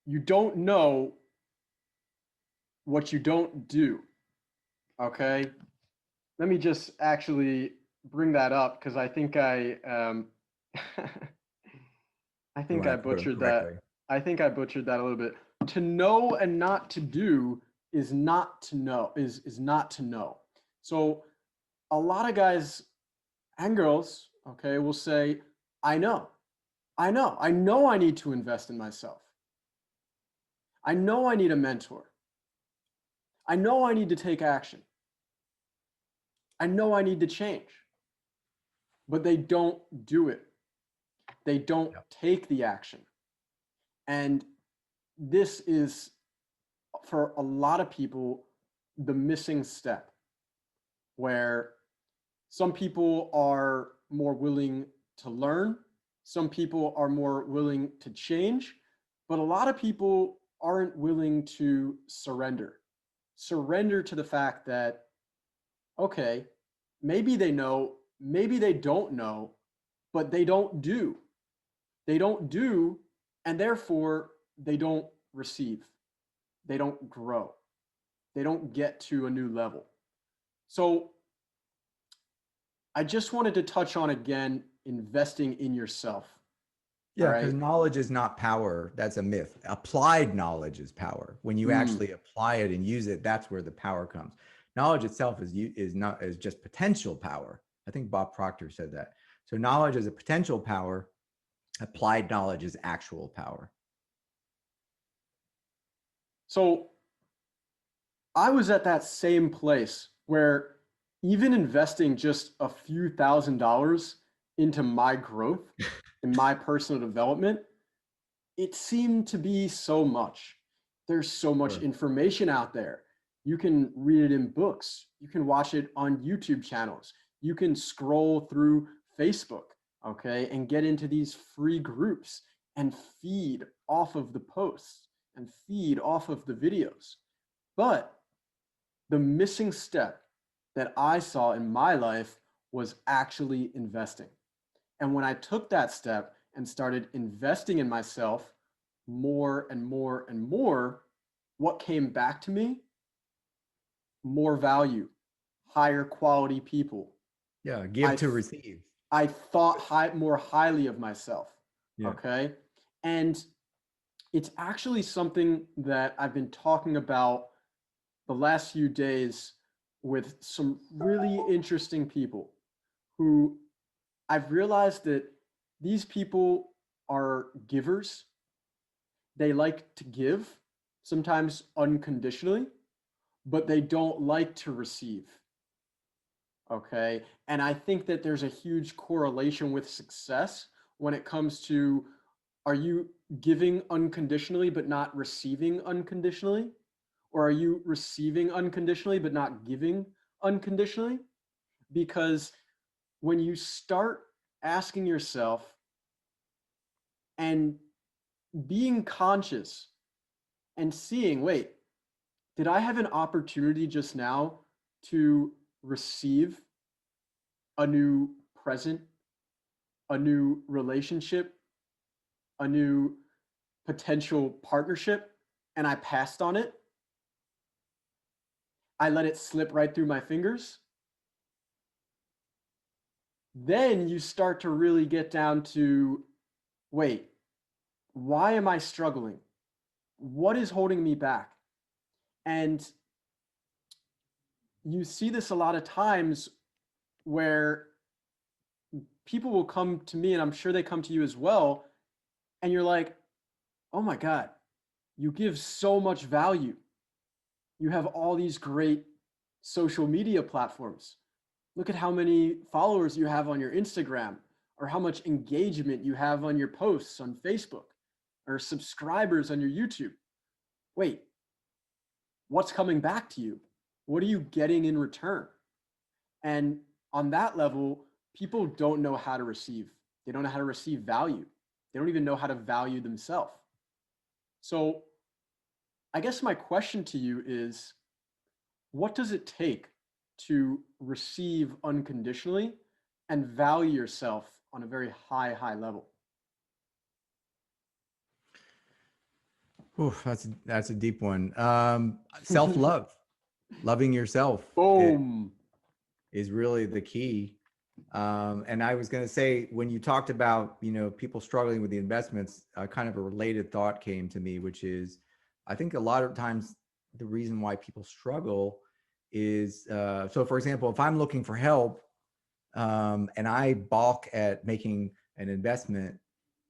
"You don't know what you don't do." Okay. Let me just actually bring that up because I think I You think want I to quote him butchered correctly. that. I think I butchered that a little bit. To know and not to do is not to know, is not to know. So a lot of guys and girls, okay, will say, I know, I know I need to invest in myself. I know I need a mentor. I know I need to take action. I know I need to change. But they don't do it. They don't Yep. take the action. And this is, for a lot of people, the missing step, where some people are more willing to learn, some people are more willing to change, but a lot of people aren't willing to surrender to the fact that, okay, maybe they know, maybe they don't know, but they don't do. They don't do, and therefore they don't receive. They don't grow. They don't get to a new level. So I just wanted to touch on again investing in yourself. All Yeah, because right. knowledge is not power. That's a myth. Applied knowledge is power. When you actually apply it and use it, that's where the power comes. Knowledge itself is just potential power. I think Bob Proctor said that. So knowledge is a potential power. Applied knowledge is actual power. So I was at that same place where even investing just a few $1,000s into my growth and my personal development, it seemed to be so much. There's so much Sure. information out there. You can read it in books. You can watch it on YouTube channels. You can scroll through Facebook, okay, and get into these free groups and feed off of the posts and feed off of the videos. But the missing step that I saw in my life was actually investing. And when I took that step and started investing in myself more and more and more, what came back to me? More value, higher quality people. Yeah, give I to receive. I thought more highly of myself. Yeah. Okay. And it's actually something that I've been talking about the last few days with some really interesting people who I've realized that these people are givers. They like to give, sometimes unconditionally, but they don't like to receive. Okay. And I think that there's a huge correlation with success when it comes to, are you giving unconditionally but not receiving unconditionally? Or are you receiving unconditionally but not giving unconditionally? Because when you start asking yourself and being conscious and seeing, wait, did I have an opportunity just now to receive a new present, a new relationship, a new potential partnership, and I passed on it? I let it slip right through my fingers? Then you start to really get down to, wait, why am I struggling? What is holding me back? And you see this a lot of times where people will come to me, and I'm sure they come to you as well, and you're like, oh my God, you give so much value. You have all these great social media platforms. Look at how many followers you have on your Instagram, or how much engagement you have on your posts on Facebook, or subscribers on your YouTube. Wait, what's coming back to you? What are you getting in return? And on that level, people don't know how to receive. They don't know how to receive value. They don't even know how to value themselves. So I guess my question to you is, what does it take to receive unconditionally and value yourself on a very high level? Oof, that's a deep one. Self-love, loving yourself Boom. is really the key. And I was going to say, when you talked about, you know, people struggling with the investments, kind of a related thought came to me, which is, I think a lot of times the reason why people struggle is, so for example, if I'm looking for help, and I balk at making an investment,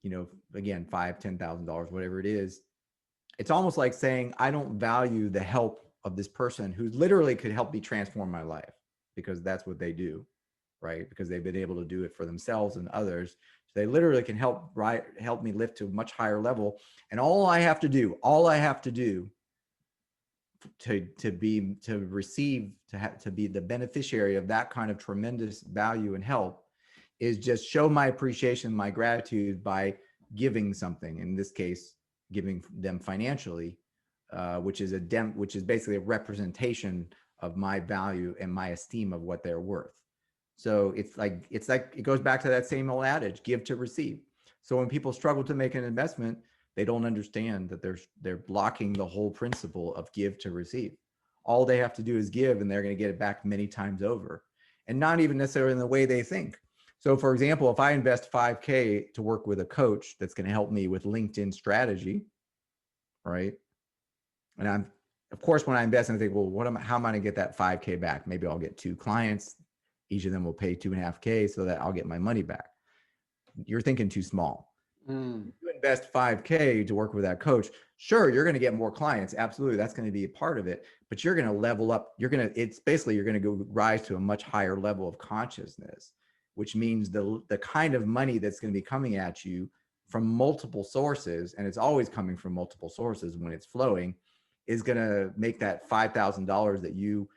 you know, again, $5,000, $10,000, whatever it is, it's almost like saying, I don't value the help of this person who literally could help me transform my life, because that's what they do, right? Because they've been able to do it for themselves and others. So they literally can help me lift to a much higher level. And all I have to do to be the beneficiary of that kind of tremendous value and help is just show my appreciation, my gratitude by giving something. In this case, giving them financially, which is basically a representation of my value and my esteem of what they're worth. So it's like it goes back to that same old adage, give to receive. So when people struggle to make an investment, they don't understand that they're blocking the whole principle of give to receive. All they have to do is give, and they're going to get it back many times over, and not even necessarily in the way they think. So for example, if I invest $5K to work with a coach that's going to help me with LinkedIn strategy, right? And of course, when I invest, I think, well, how am I going to get that $5K back? Maybe I'll get 2 clients. Each of them will pay $2.5K so that I'll get my money back. You're thinking too small. If you invest $5K to work with that coach, sure, you're going to get more clients. Absolutely. That's going to be a part of it, but you're going to level up. You're going to go rise to a much higher level of consciousness, which means the kind of money that's going to be coming at you from multiple sources, and it's always coming from multiple sources when it's flowing, is going to make that $5,000 that you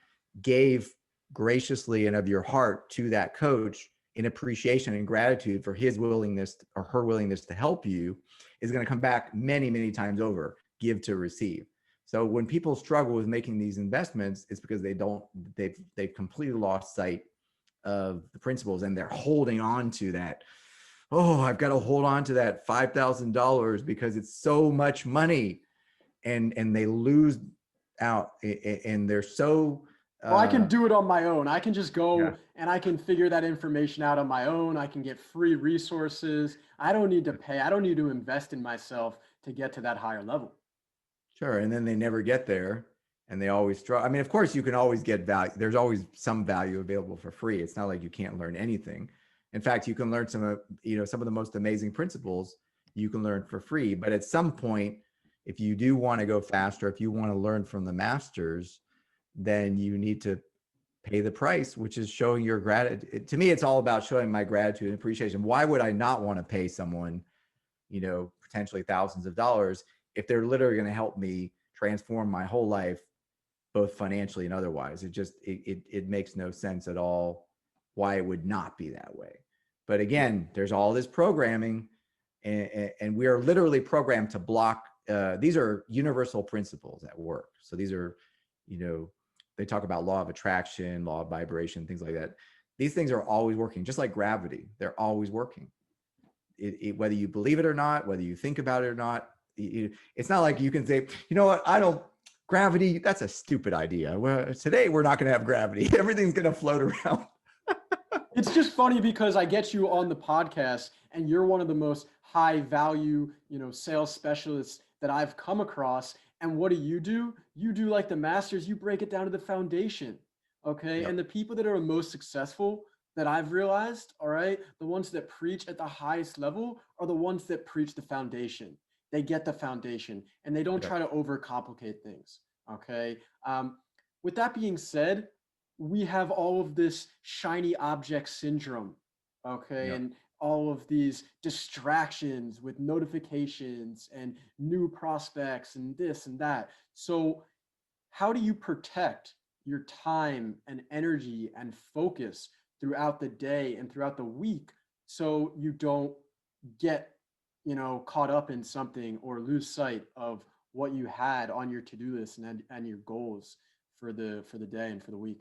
gave graciously and of your heart to that coach in appreciation and gratitude for his willingness or her willingness to help you, is going to come back many, many times over. Give to receive. So when people struggle with making these investments, it's because they've completely lost sight of the principles, and they're holding on to that. Oh, I've got to hold on to that $5,000 because it's so much money, and they lose out, and they're so. Well, I can do it on my own. I can just go and I can figure that information out on my own. I can get free resources. I don't need to pay. I don't need to invest in myself to get to that higher level. Sure. And then they never get there, and they always struggle. I mean, of course, you can always get value. There's always some value available for free. It's not like you can't learn anything. In fact, you can learn some of the most amazing principles you can learn for free. But at some point, if you do want to go faster, if you want to learn from the masters, then you need to pay the price, which is showing your gratitude. To me, it's all about showing my gratitude and appreciation. Why would I not want to pay someone, potentially thousands of dollars, if they're literally going to help me transform my whole life, both financially and otherwise? It makes no sense at all why it would not be that way. But again, there's all this programming, and we are literally programmed to block. These are universal principles at work. So these are, they talk about law of attraction, law of vibration, things like that. These things are always working, just like gravity. They're always working. Whether you believe it or not, whether you think about it or not, it's not like you can say, you know what, gravity, that's a stupid idea. Well, today we're not going to have gravity. Everything's going to float around. It's just funny because I get you on the podcast and you're one of the most high value, sales specialists that I've come across. And what do? You do like the masters, you break it down to the foundation. Okay. Yep. And the people that are most successful that I've realized, all right, the ones that preach at the highest level are the ones that preach the foundation. They get the foundation and they don't Yep. try to overcomplicate things. Okay. With that being said, we have all of this shiny object syndrome, okay, Yep. and all of these distractions with notifications and new prospects and this and that. So, how do you protect your time and energy and focus throughout the day and throughout the week so you don't get, caught up in something or lose sight of what you had on your to-do list and your goals for the day and for the week?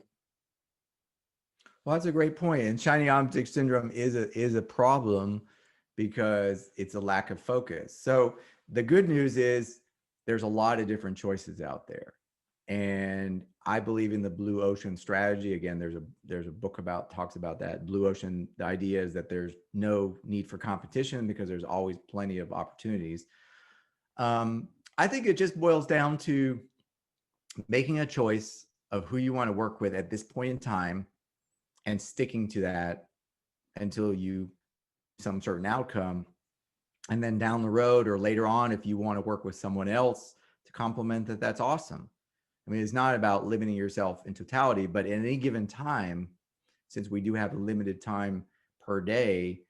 Well, that's a great point. And shiny object syndrome is a problem because it's a lack of focus. So the good news is there's a lot of different choices out there. And I believe in the blue ocean strategy. Again, there's a book talks about that. Blue ocean, the idea is that there's no need for competition because there's always plenty of opportunities. I think it just boils down to making a choice of who you want to work with at this point in time and sticking to that until you some certain outcome. And then down the road or later on, if you want to work with someone else to complement that, that's awesome. I mean, it's not about limiting yourself in totality, but at any given time, since we do have a limited time per day,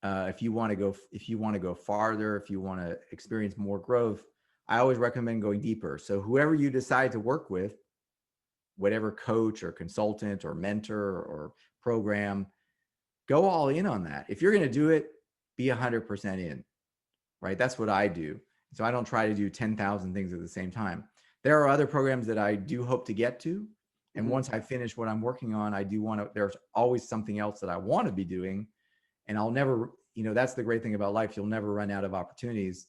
if you want to go farther, if you want to experience more growth, I always recommend going deeper. So whoever you decide to work with, whatever coach or consultant or mentor or program, go all in on that. If you're going to do it, be 100% in, right? That's what I do. So I don't try to do 10,000 things at the same time. There are other programs that I do hope to get to. And once I finish what I'm working on, there's always something else that I want to be doing. And I'll never, that's the great thing about life. You'll never run out of opportunities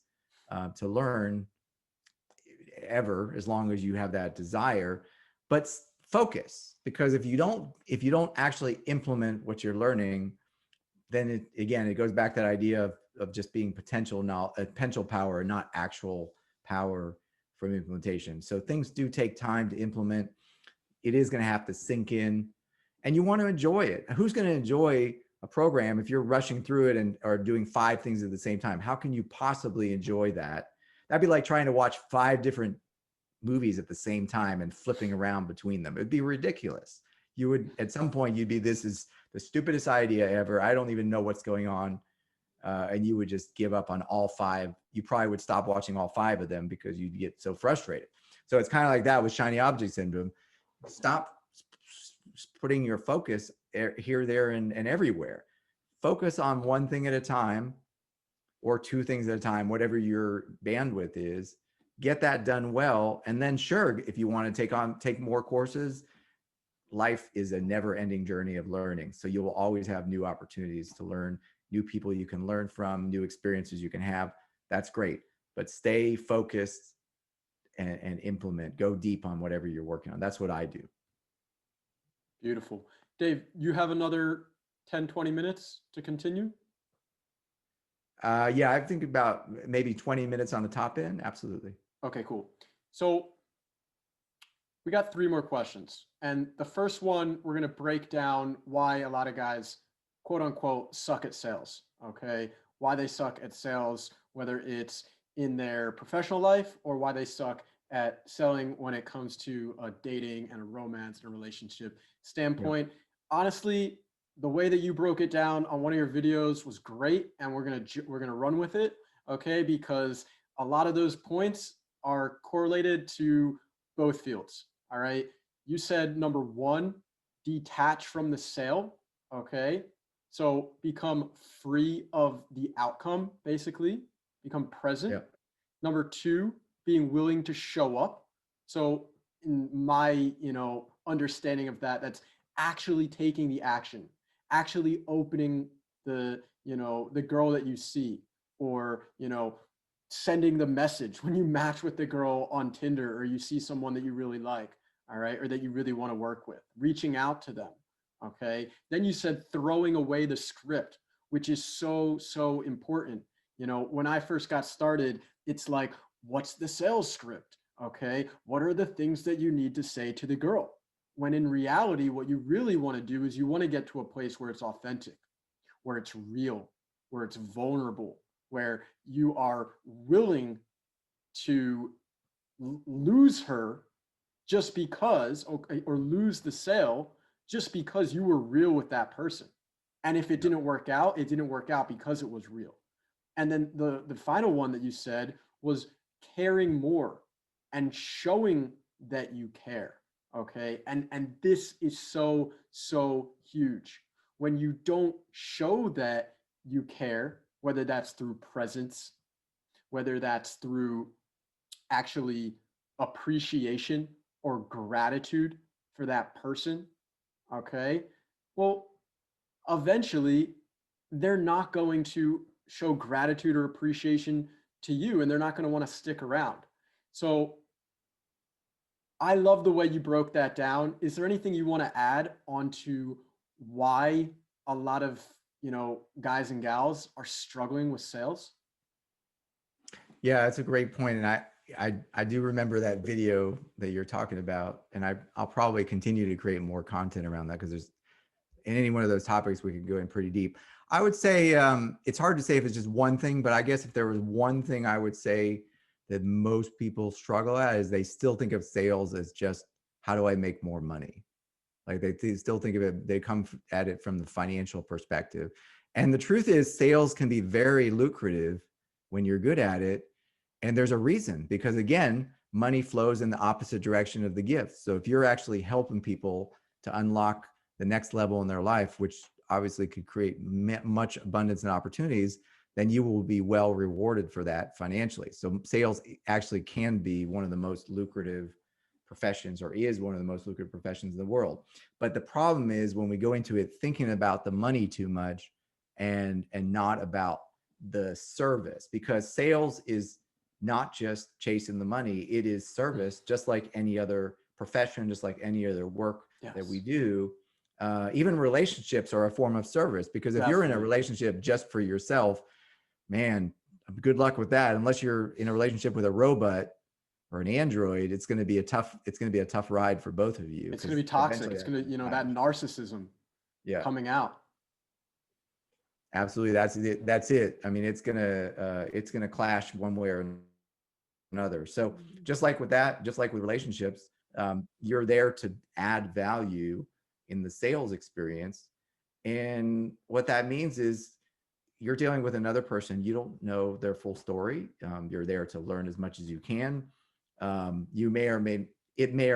to learn ever, as long as you have that desire. But focus, because if you don't actually implement what you're learning, then it goes back to that idea of just being potential power, not actual power from implementation. So things do take time to implement. It is going to have to sink in, and you want to enjoy it. Who's going to enjoy a program if you're rushing through it and are doing 5 things at the same time? How can you possibly enjoy that? That'd be like trying to watch 5 different movies at the same time and flipping around between them. It'd be ridiculous. You would, at some point, this is the stupidest idea ever. I don't even know what's going on. And you would just give up on all 5. You probably would stop watching all 5 of them because you'd get so frustrated. So it's kind of like that with shiny object syndrome. Stop putting your focus here, there, and everywhere. Focus on one thing at a time, or 2 things at a time, whatever your bandwidth is. Get that done well. And then sure, if you want to take more courses, life is a never-ending journey of learning. So you will always have new opportunities to learn, new people you can learn from, new experiences you can have. That's great. But stay focused and implement. Go deep on whatever you're working on. That's what I do. Beautiful. Dave, you have another 10, 20 minutes to continue? Yeah, I think about maybe 20 minutes on the top end. Absolutely. Okay, cool. So we got 3 more questions. And the first one, we're going to break down why a lot of guys, quote unquote, suck at sales. Okay. Why they suck at sales, whether it's in their professional life or why they suck at selling when it comes to a dating and a romance and a relationship standpoint. Yeah. Honestly, the way that you broke it down on one of your videos was great, and we're gonna run with it, okay? Because a lot of those points are correlated to both fields. All right. You said number 1, detach from the sale. Okay. So become free of the outcome, basically, become present. Yep. Number 2, being willing to show up. So in my, understanding of that, that's actually taking the action, actually opening the, the girl that you see, or, sending the message when you match with the girl on Tinder or you see someone that you really like, all right, or that you really want to work with, reaching out to them, Okay. Then you said throwing away the script, which is so, so important. You know, when I first got started, it's like, what's the sales script? Okay. What are the things that you need to say to the girl? When in reality, what you really want to do is you want to get to a place where it's authentic, where it's real, where it's vulnerable, where you are willing to lose her just because, okay, or lose the sale just because you were real with that person. And if it didn't work out, it didn't work out because it was real. And then the final one that you said was caring more and showing that you care. Okay. And this is so, so huge. When you don't show that you care, whether that's through presence, whether that's through actually appreciation or gratitude for that person, okay, well, eventually they're not going to show gratitude or appreciation to you, and they're not going to want to stick around. So I love the way you broke that down. Is there anything you want to add onto why a lot of, you know, guys and gals are struggling with sales? Yeah, that's a great point. And I do remember that video that you're talking about, and I'll probably continue to create more content around that because there's in any one of those topics we could go in pretty deep. I would say it's hard to say if it's just one thing, but I guess if there was one thing I would say that most people struggle at is they still think of sales as just how do I make more money? Like they still think of it, they come at it from the financial perspective. And the truth is sales can be very lucrative when you're good at it. And there's a reason, because again, money flows in the opposite direction of the gift. So if you're actually helping people to unlock the next level in their life, which obviously could create much abundance and opportunities, then you will be well rewarded for that financially. So sales actually can be one of the most lucrative professions, or is one of the most lucrative professions in the world. But the problem is when we go into it thinking about the money too much and not about the service, because sales is not just chasing the money, it is service, just like any other profession, just like any other work that we do. Even relationships are a form of service, because if you're in a relationship just for yourself, man, good luck with that. Unless you're in a relationship with a robot or an android, it's going to be a tough ride for both of you. It's going to be toxic. It's going to, you know, that narcissism coming out. Absolutely. That's it. I mean, it's going to clash one way or another. So just like with that, just like with relationships, you're there to add value in the sales experience. And what that means is you're dealing with another person. You don't know their full story. You're there to learn as much as you can. It may or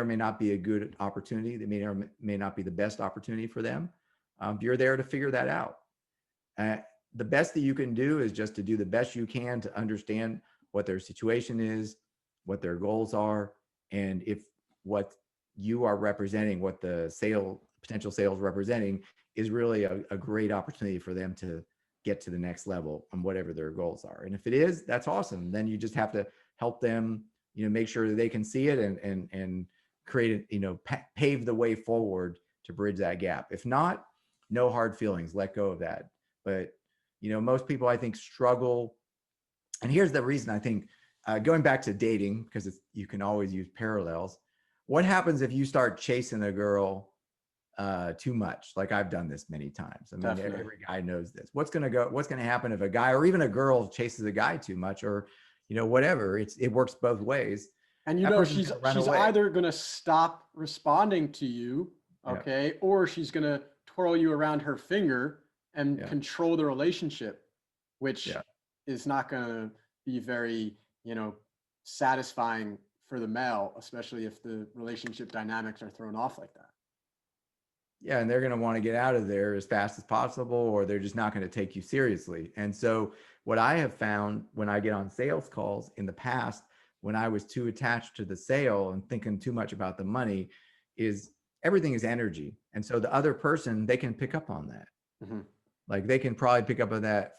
may not be a good opportunity. It may or may not be the best opportunity for them. You're there to figure that out. The best that you can do is just to do the best you can to understand what their situation is, what their goals are, and if what you are representing, what the potential sales representing, is really a great opportunity for them to get to the next level on whatever their goals are. And if it is, that's awesome. Then you just have to help them, make sure that they can see it and create it, pave the way forward to bridge that gap. If not, no hard feelings, let go of that. But, most people I think struggle. And here's the reason I think, going back to dating, because you can always use parallels. What happens if you start chasing a girl too much? Like I've done this many times. I mean, definitely. Every guy knows this. What's going to happen if a guy or even a girl chases a guy too much, or, whatever? It works both ways. And she's either going to stop responding to you, okay, or she's going to twirl you around her finger and control the relationship, which is not going to be very, satisfying for the male, especially if the relationship dynamics are thrown off like that. Yeah, and they're going to want to get out of there as fast as possible, or they're just not going to take you seriously. And so what I have found when I get on sales calls in the past, when I was too attached to the sale and thinking too much about the money, is everything is energy. And so the other person, they can pick up on that. Mm-hmm. Like they can probably pick up on that,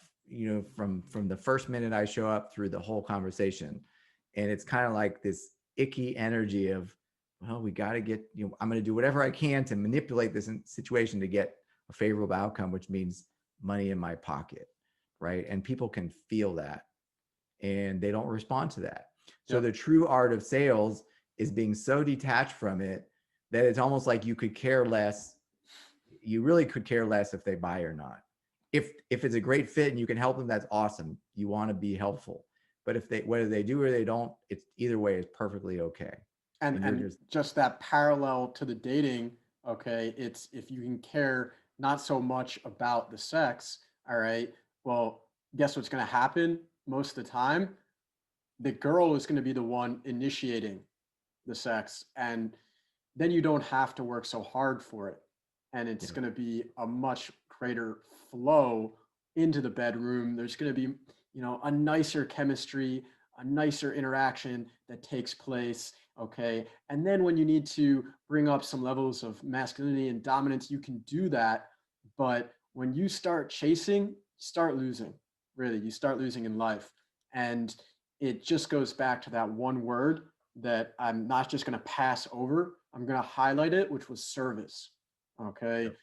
from the first minute I show up through the whole conversation. And it's kind of like this icky energy of, well, we got to get, I'm going to do whatever I can to manipulate this situation to get a favorable outcome, which means money in my pocket, right? And people can feel that and they don't respond to that. So the true art of sales is being so detached from it that it's almost like you could care less. You really could care less if they buy or not. If it's a great fit and you can help them, that's awesome. You want to be helpful. But if whether they do or they don't, it's either way is perfectly okay. And just that parallel to the dating, okay, it's if you can care not so much about the sex, all right, well, guess what's going to happen most of the time? The girl is going to be the one initiating the sex, and then you don't have to work so hard for it. And it's going to be a much greater flow into the bedroom. There's going to be, a nicer chemistry, a nicer interaction that takes place. Okay. And then when you need to bring up some levels of masculinity and dominance, you can do that. But when you start chasing, start losing, really, you start losing in life. And it just goes back to that one word that I'm not just going to pass over. I'm going to highlight it, which was service. Okay. Yep.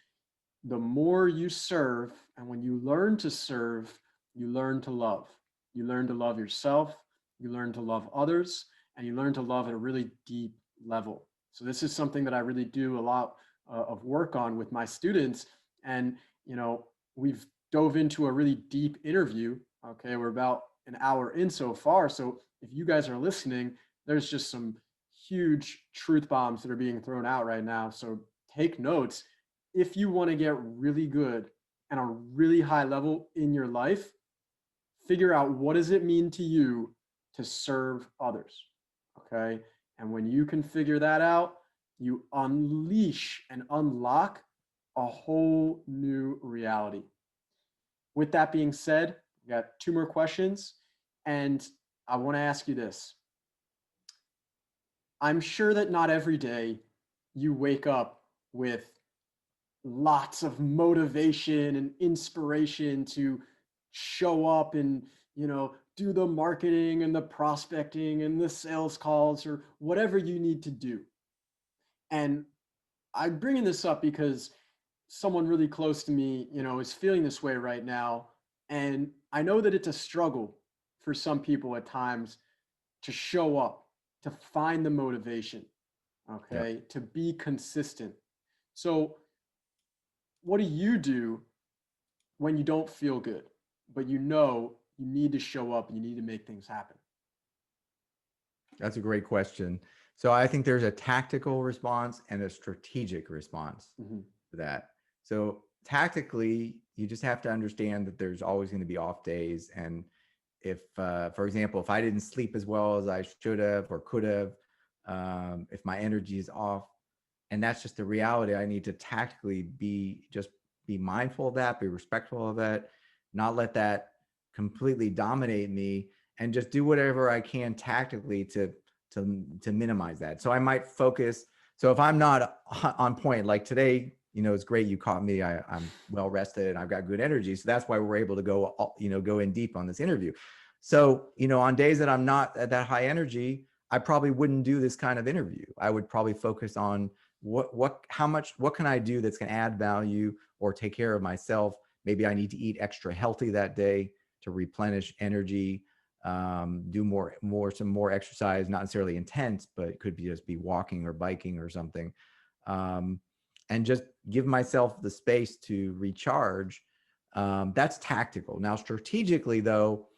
The more you serve, and when you learn to serve, you learn to love. You learn to love yourself, you learn to love others, and you learn to love at a really deep level. So this is something that I really do a lot of work on with my students. And, we've dove into a really deep interview. Okay. We're about an hour in so far. So if you guys are listening, there's just some huge truth bombs that are being thrown out right now. So take notes. If you want to get really good and a really high level in your life, figure out what does it mean to you to serve others. Okay. And when you can figure that out, you unleash and unlock a whole new reality. With that being said, we got 2 more questions. And I want to ask you this. I'm sure that not every day you wake up with lots of motivation and inspiration to show up and, do the marketing and the prospecting and the sales calls or whatever you need to do. And I'm bringing this up because someone really close to me, is feeling this way right now. And I know that it's a struggle for some people at times to show up, to find the motivation, okay, to be consistent. So what do you do when you don't feel good, but you need to show up and you need to make things happen? That's a great question. So I think there's a tactical response and a strategic response to that. So tactically, you just have to understand that there's always going to be off days. And if, for example, if I didn't sleep as well as I should have or could have, if my energy is off, and that's just the reality, I need to tactically be mindful of that, be respectful of that, not let that completely dominate me, and just do whatever I can tactically to minimize that. So I might focus. So if I'm not on point, like today, it's great you caught me. I'm well rested and I've got good energy. So that's why we're able to go in deep on this interview. So, on days that I'm not at that high energy, I probably wouldn't do this kind of interview. I would probably focus on what can I do that's going to add value or take care of myself. Maybe I need to eat extra healthy that day to replenish energy, do some more exercise, not necessarily intense, but it could just be walking or biking or something. And just give myself the space to recharge. That's tactical. Now, strategically though,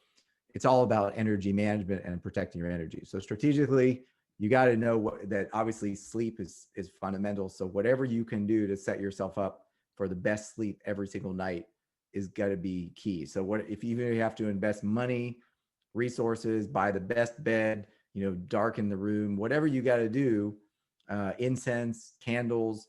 it's all about energy management and protecting your energy. So strategically, you got to know that obviously sleep is fundamental. So whatever you can do to set yourself up for the best sleep every single night is got to be key. So even if you have to invest money, resources, buy the best bed, darken the room, whatever you got to do, incense, candles,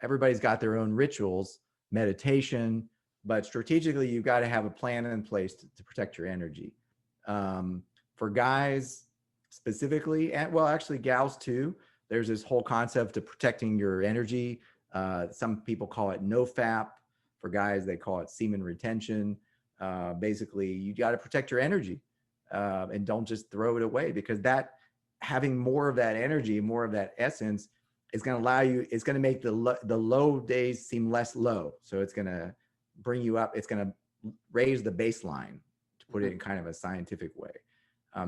everybody's got their own rituals, meditation, but strategically, you've got to have a plan in place to protect your energy. For guys specifically, and well, actually gals too, there's this whole concept of protecting your energy. Some people call it NoFap. For guys, they call it semen retention. Basically, you got to protect your energy and don't just throw it away, because that having more of that energy, more of that essence is going to allow you, it's going to make the low days seem less low. So it's going to bring you up. It's going to raise the baseline, to put it in kind of a scientific way.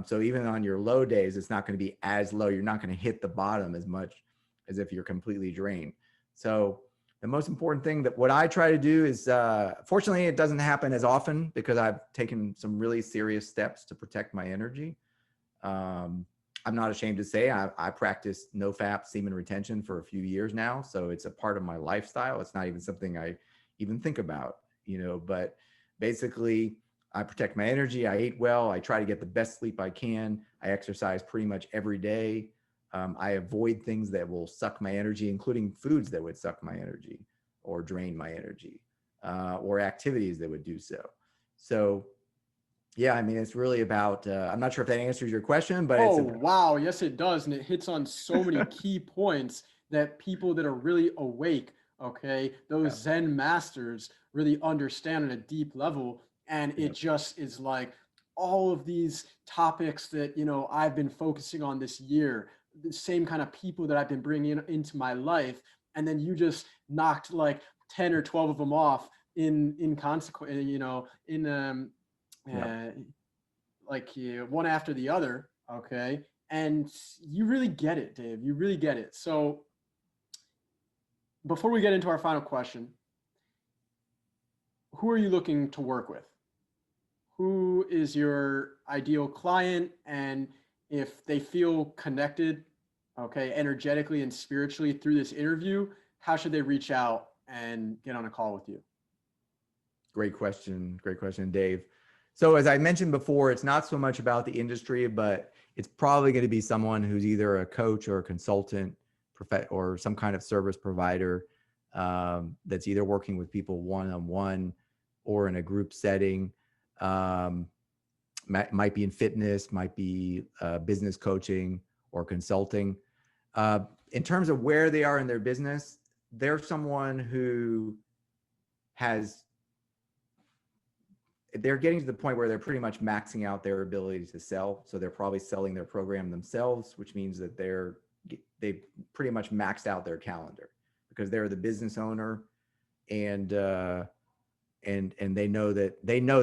So even on your low days, it's not going to be as low. You're not going to hit the bottom as much as if you're completely drained. So the most important thing that what I try to do is, fortunately, it doesn't happen as often because I've taken some really serious steps to protect my energy. I'm not ashamed to say I practice no-fap semen retention for a few years now. So it's a part of my lifestyle. It's not even something I even think about, but basically I protect my energy. I eat well. I try to get the best sleep I can. I exercise pretty much every day. I avoid things that will suck my energy, including foods that would suck my energy or drain my energy, or activities that would do so. So yeah, I mean, it's really about, I'm not sure if that answers your question, but wow. Yes, it does. And it hits on so many key points that people that are really awake, okay, those Zen masters really understand on a deep level. And it just is like all of these topics that, I've been focusing on this year, the same kind of people that I've been bringing into my life. And then you just knocked like 10 or 12 of them off in consequence, like one after the other. Okay. And you really get it, Dave. You really get it. So before we get into our final question, who are you looking to work with? Who is your ideal client? And if they feel connected, okay, energetically and spiritually through this interview, how should they reach out and get on a call with you? Great question. Great question, Dave. So as I mentioned before, it's not so much about the industry, but it's probably going to be someone who's either a coach or a consultant or some kind of service provider, that's either working with people one-on-one or in a group setting. Might be in fitness, might be business coaching or consulting. In terms of where they are in their business, they're someone who they're getting to the point where they're pretty much maxing out their ability to sell. So they're probably selling their program themselves, which means that they've pretty much maxed out their calendar because they're the business owner, and they know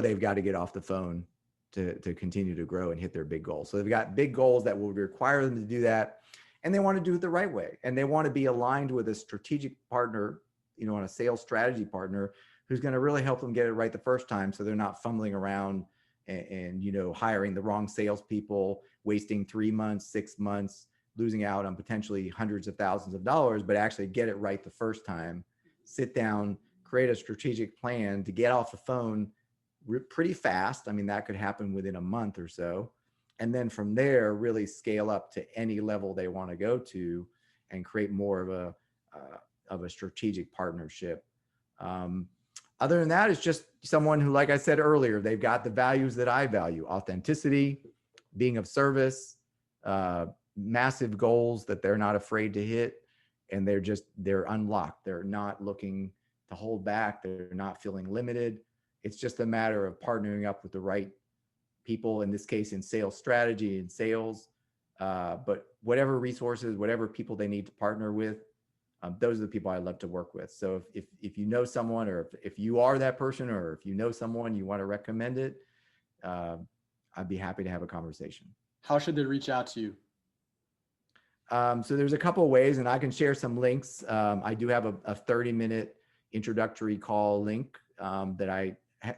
they've got to get off the phone to continue to grow and hit their big goals. So they've got big goals that will require them to do that, and they want to do it the right way. And they want to be aligned with a strategic partner, on a sales strategy partner who's going to really help them get it right the first time. So they're not fumbling around and hiring the wrong salespeople, wasting 3 months, 6 months, losing out on potentially hundreds of thousands of dollars, but actually get it right the first time. Sit down, create a strategic plan to get off the phone pretty fast. I mean, that could happen within a month or so. And then from there, really scale up to any level they want to go to and create more of a strategic partnership. Other than that, it's just someone who, like I said earlier, they've got the values that I value: authenticity, being of service, massive goals that they're not afraid to hit. And they're unlocked. They're not looking to hold back. They're not feeling limited. It's just a matter of partnering up with the right people, in this case, in sales strategy and sales. But whatever resources, whatever people they need to partner with, those are the people I love to work with. So if you know someone, or if you are that person, or if you know someone you want to recommend it, I'd be happy to have a conversation. How should they reach out to you? So there's a couple of ways, and I can share some links. I do have a 30-minute introductory call link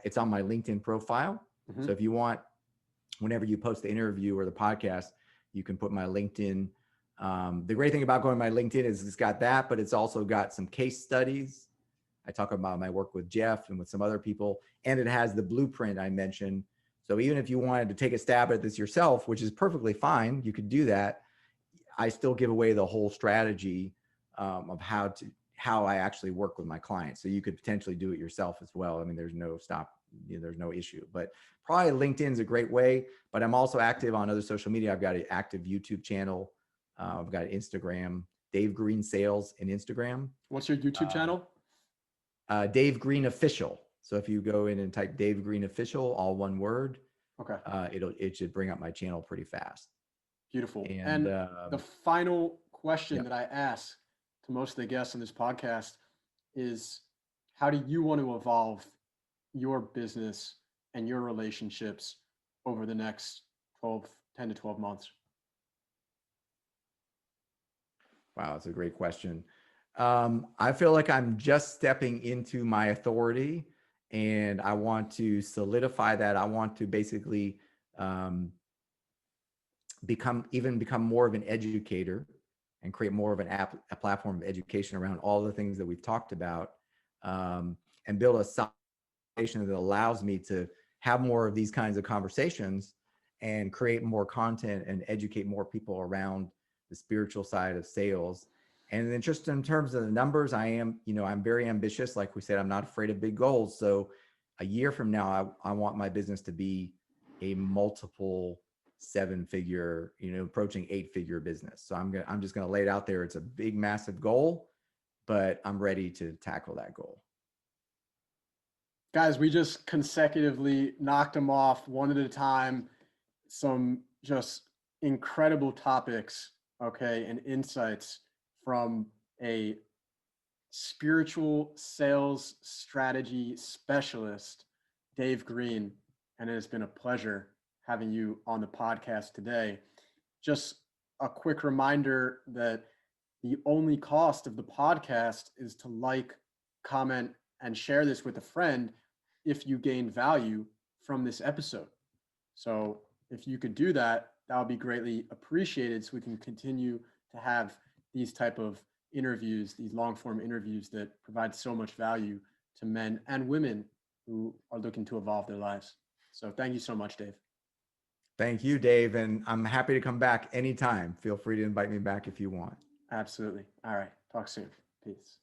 it's on my LinkedIn profile. Mm-hmm. So if you want, whenever you post the interview or the podcast, you can put my LinkedIn. The great thing about going to my LinkedIn is it's got that, but it's also got some case studies. I talk about my work with Jeff and with some other people, and it has the blueprint I mentioned. So even if you wanted to take a stab at this yourself, which is perfectly fine, you could do that. I still give away the whole strategy of how I actually work with my clients. So you could potentially do it yourself as well. I mean, there's no issue, but probably LinkedIn is a great way, but I'm also active on other social media. I've got an active YouTube channel. I've got Instagram, Dave Green Sales in Instagram. What's your YouTube channel? Dave Green Official. So if you go in and type Dave Green Official, all one word, okay, it should bring up my channel pretty fast. Beautiful. And The final question yeah. that I ask to most of the guests on this podcast is, how do you want to evolve your business and your relationships over the next 10 to 12 months? Wow, that's a great question. I feel like I'm just stepping into my authority, and I want to solidify that. I want to basically become more of an educator and create more of a platform of education around all the things that we've talked about, and build a foundation that allows me to have more of these kinds of conversations and create more content and educate more people around the spiritual side of sales. And then just in terms of the numbers, I'm very ambitious. Like we said, I'm not afraid of big goals. So a year from now, I want my business to be a multiple 7-figure, approaching 8-figure business. So I'm just going to lay it out there. It's a big, massive goal, but I'm ready to tackle that goal. Guys, we just consecutively knocked them off one at a time. Some just incredible topics, okay, and insights from a spiritual sales strategy specialist, Dave Green. And it has been a pleasure having you on the podcast today. Just a quick reminder that the only cost of the podcast is to like, comment, and share this with a friend if you gain value from this episode. So if you could do that, that would be greatly appreciated, so we can continue to have these type of interviews, these long form interviews that provide so much value to men and women who are looking to evolve their lives. So thank you so much, Dave. Thank you, Dave. And I'm happy to come back anytime. Feel free to invite me back if you want. Absolutely. All right. Talk soon. Peace.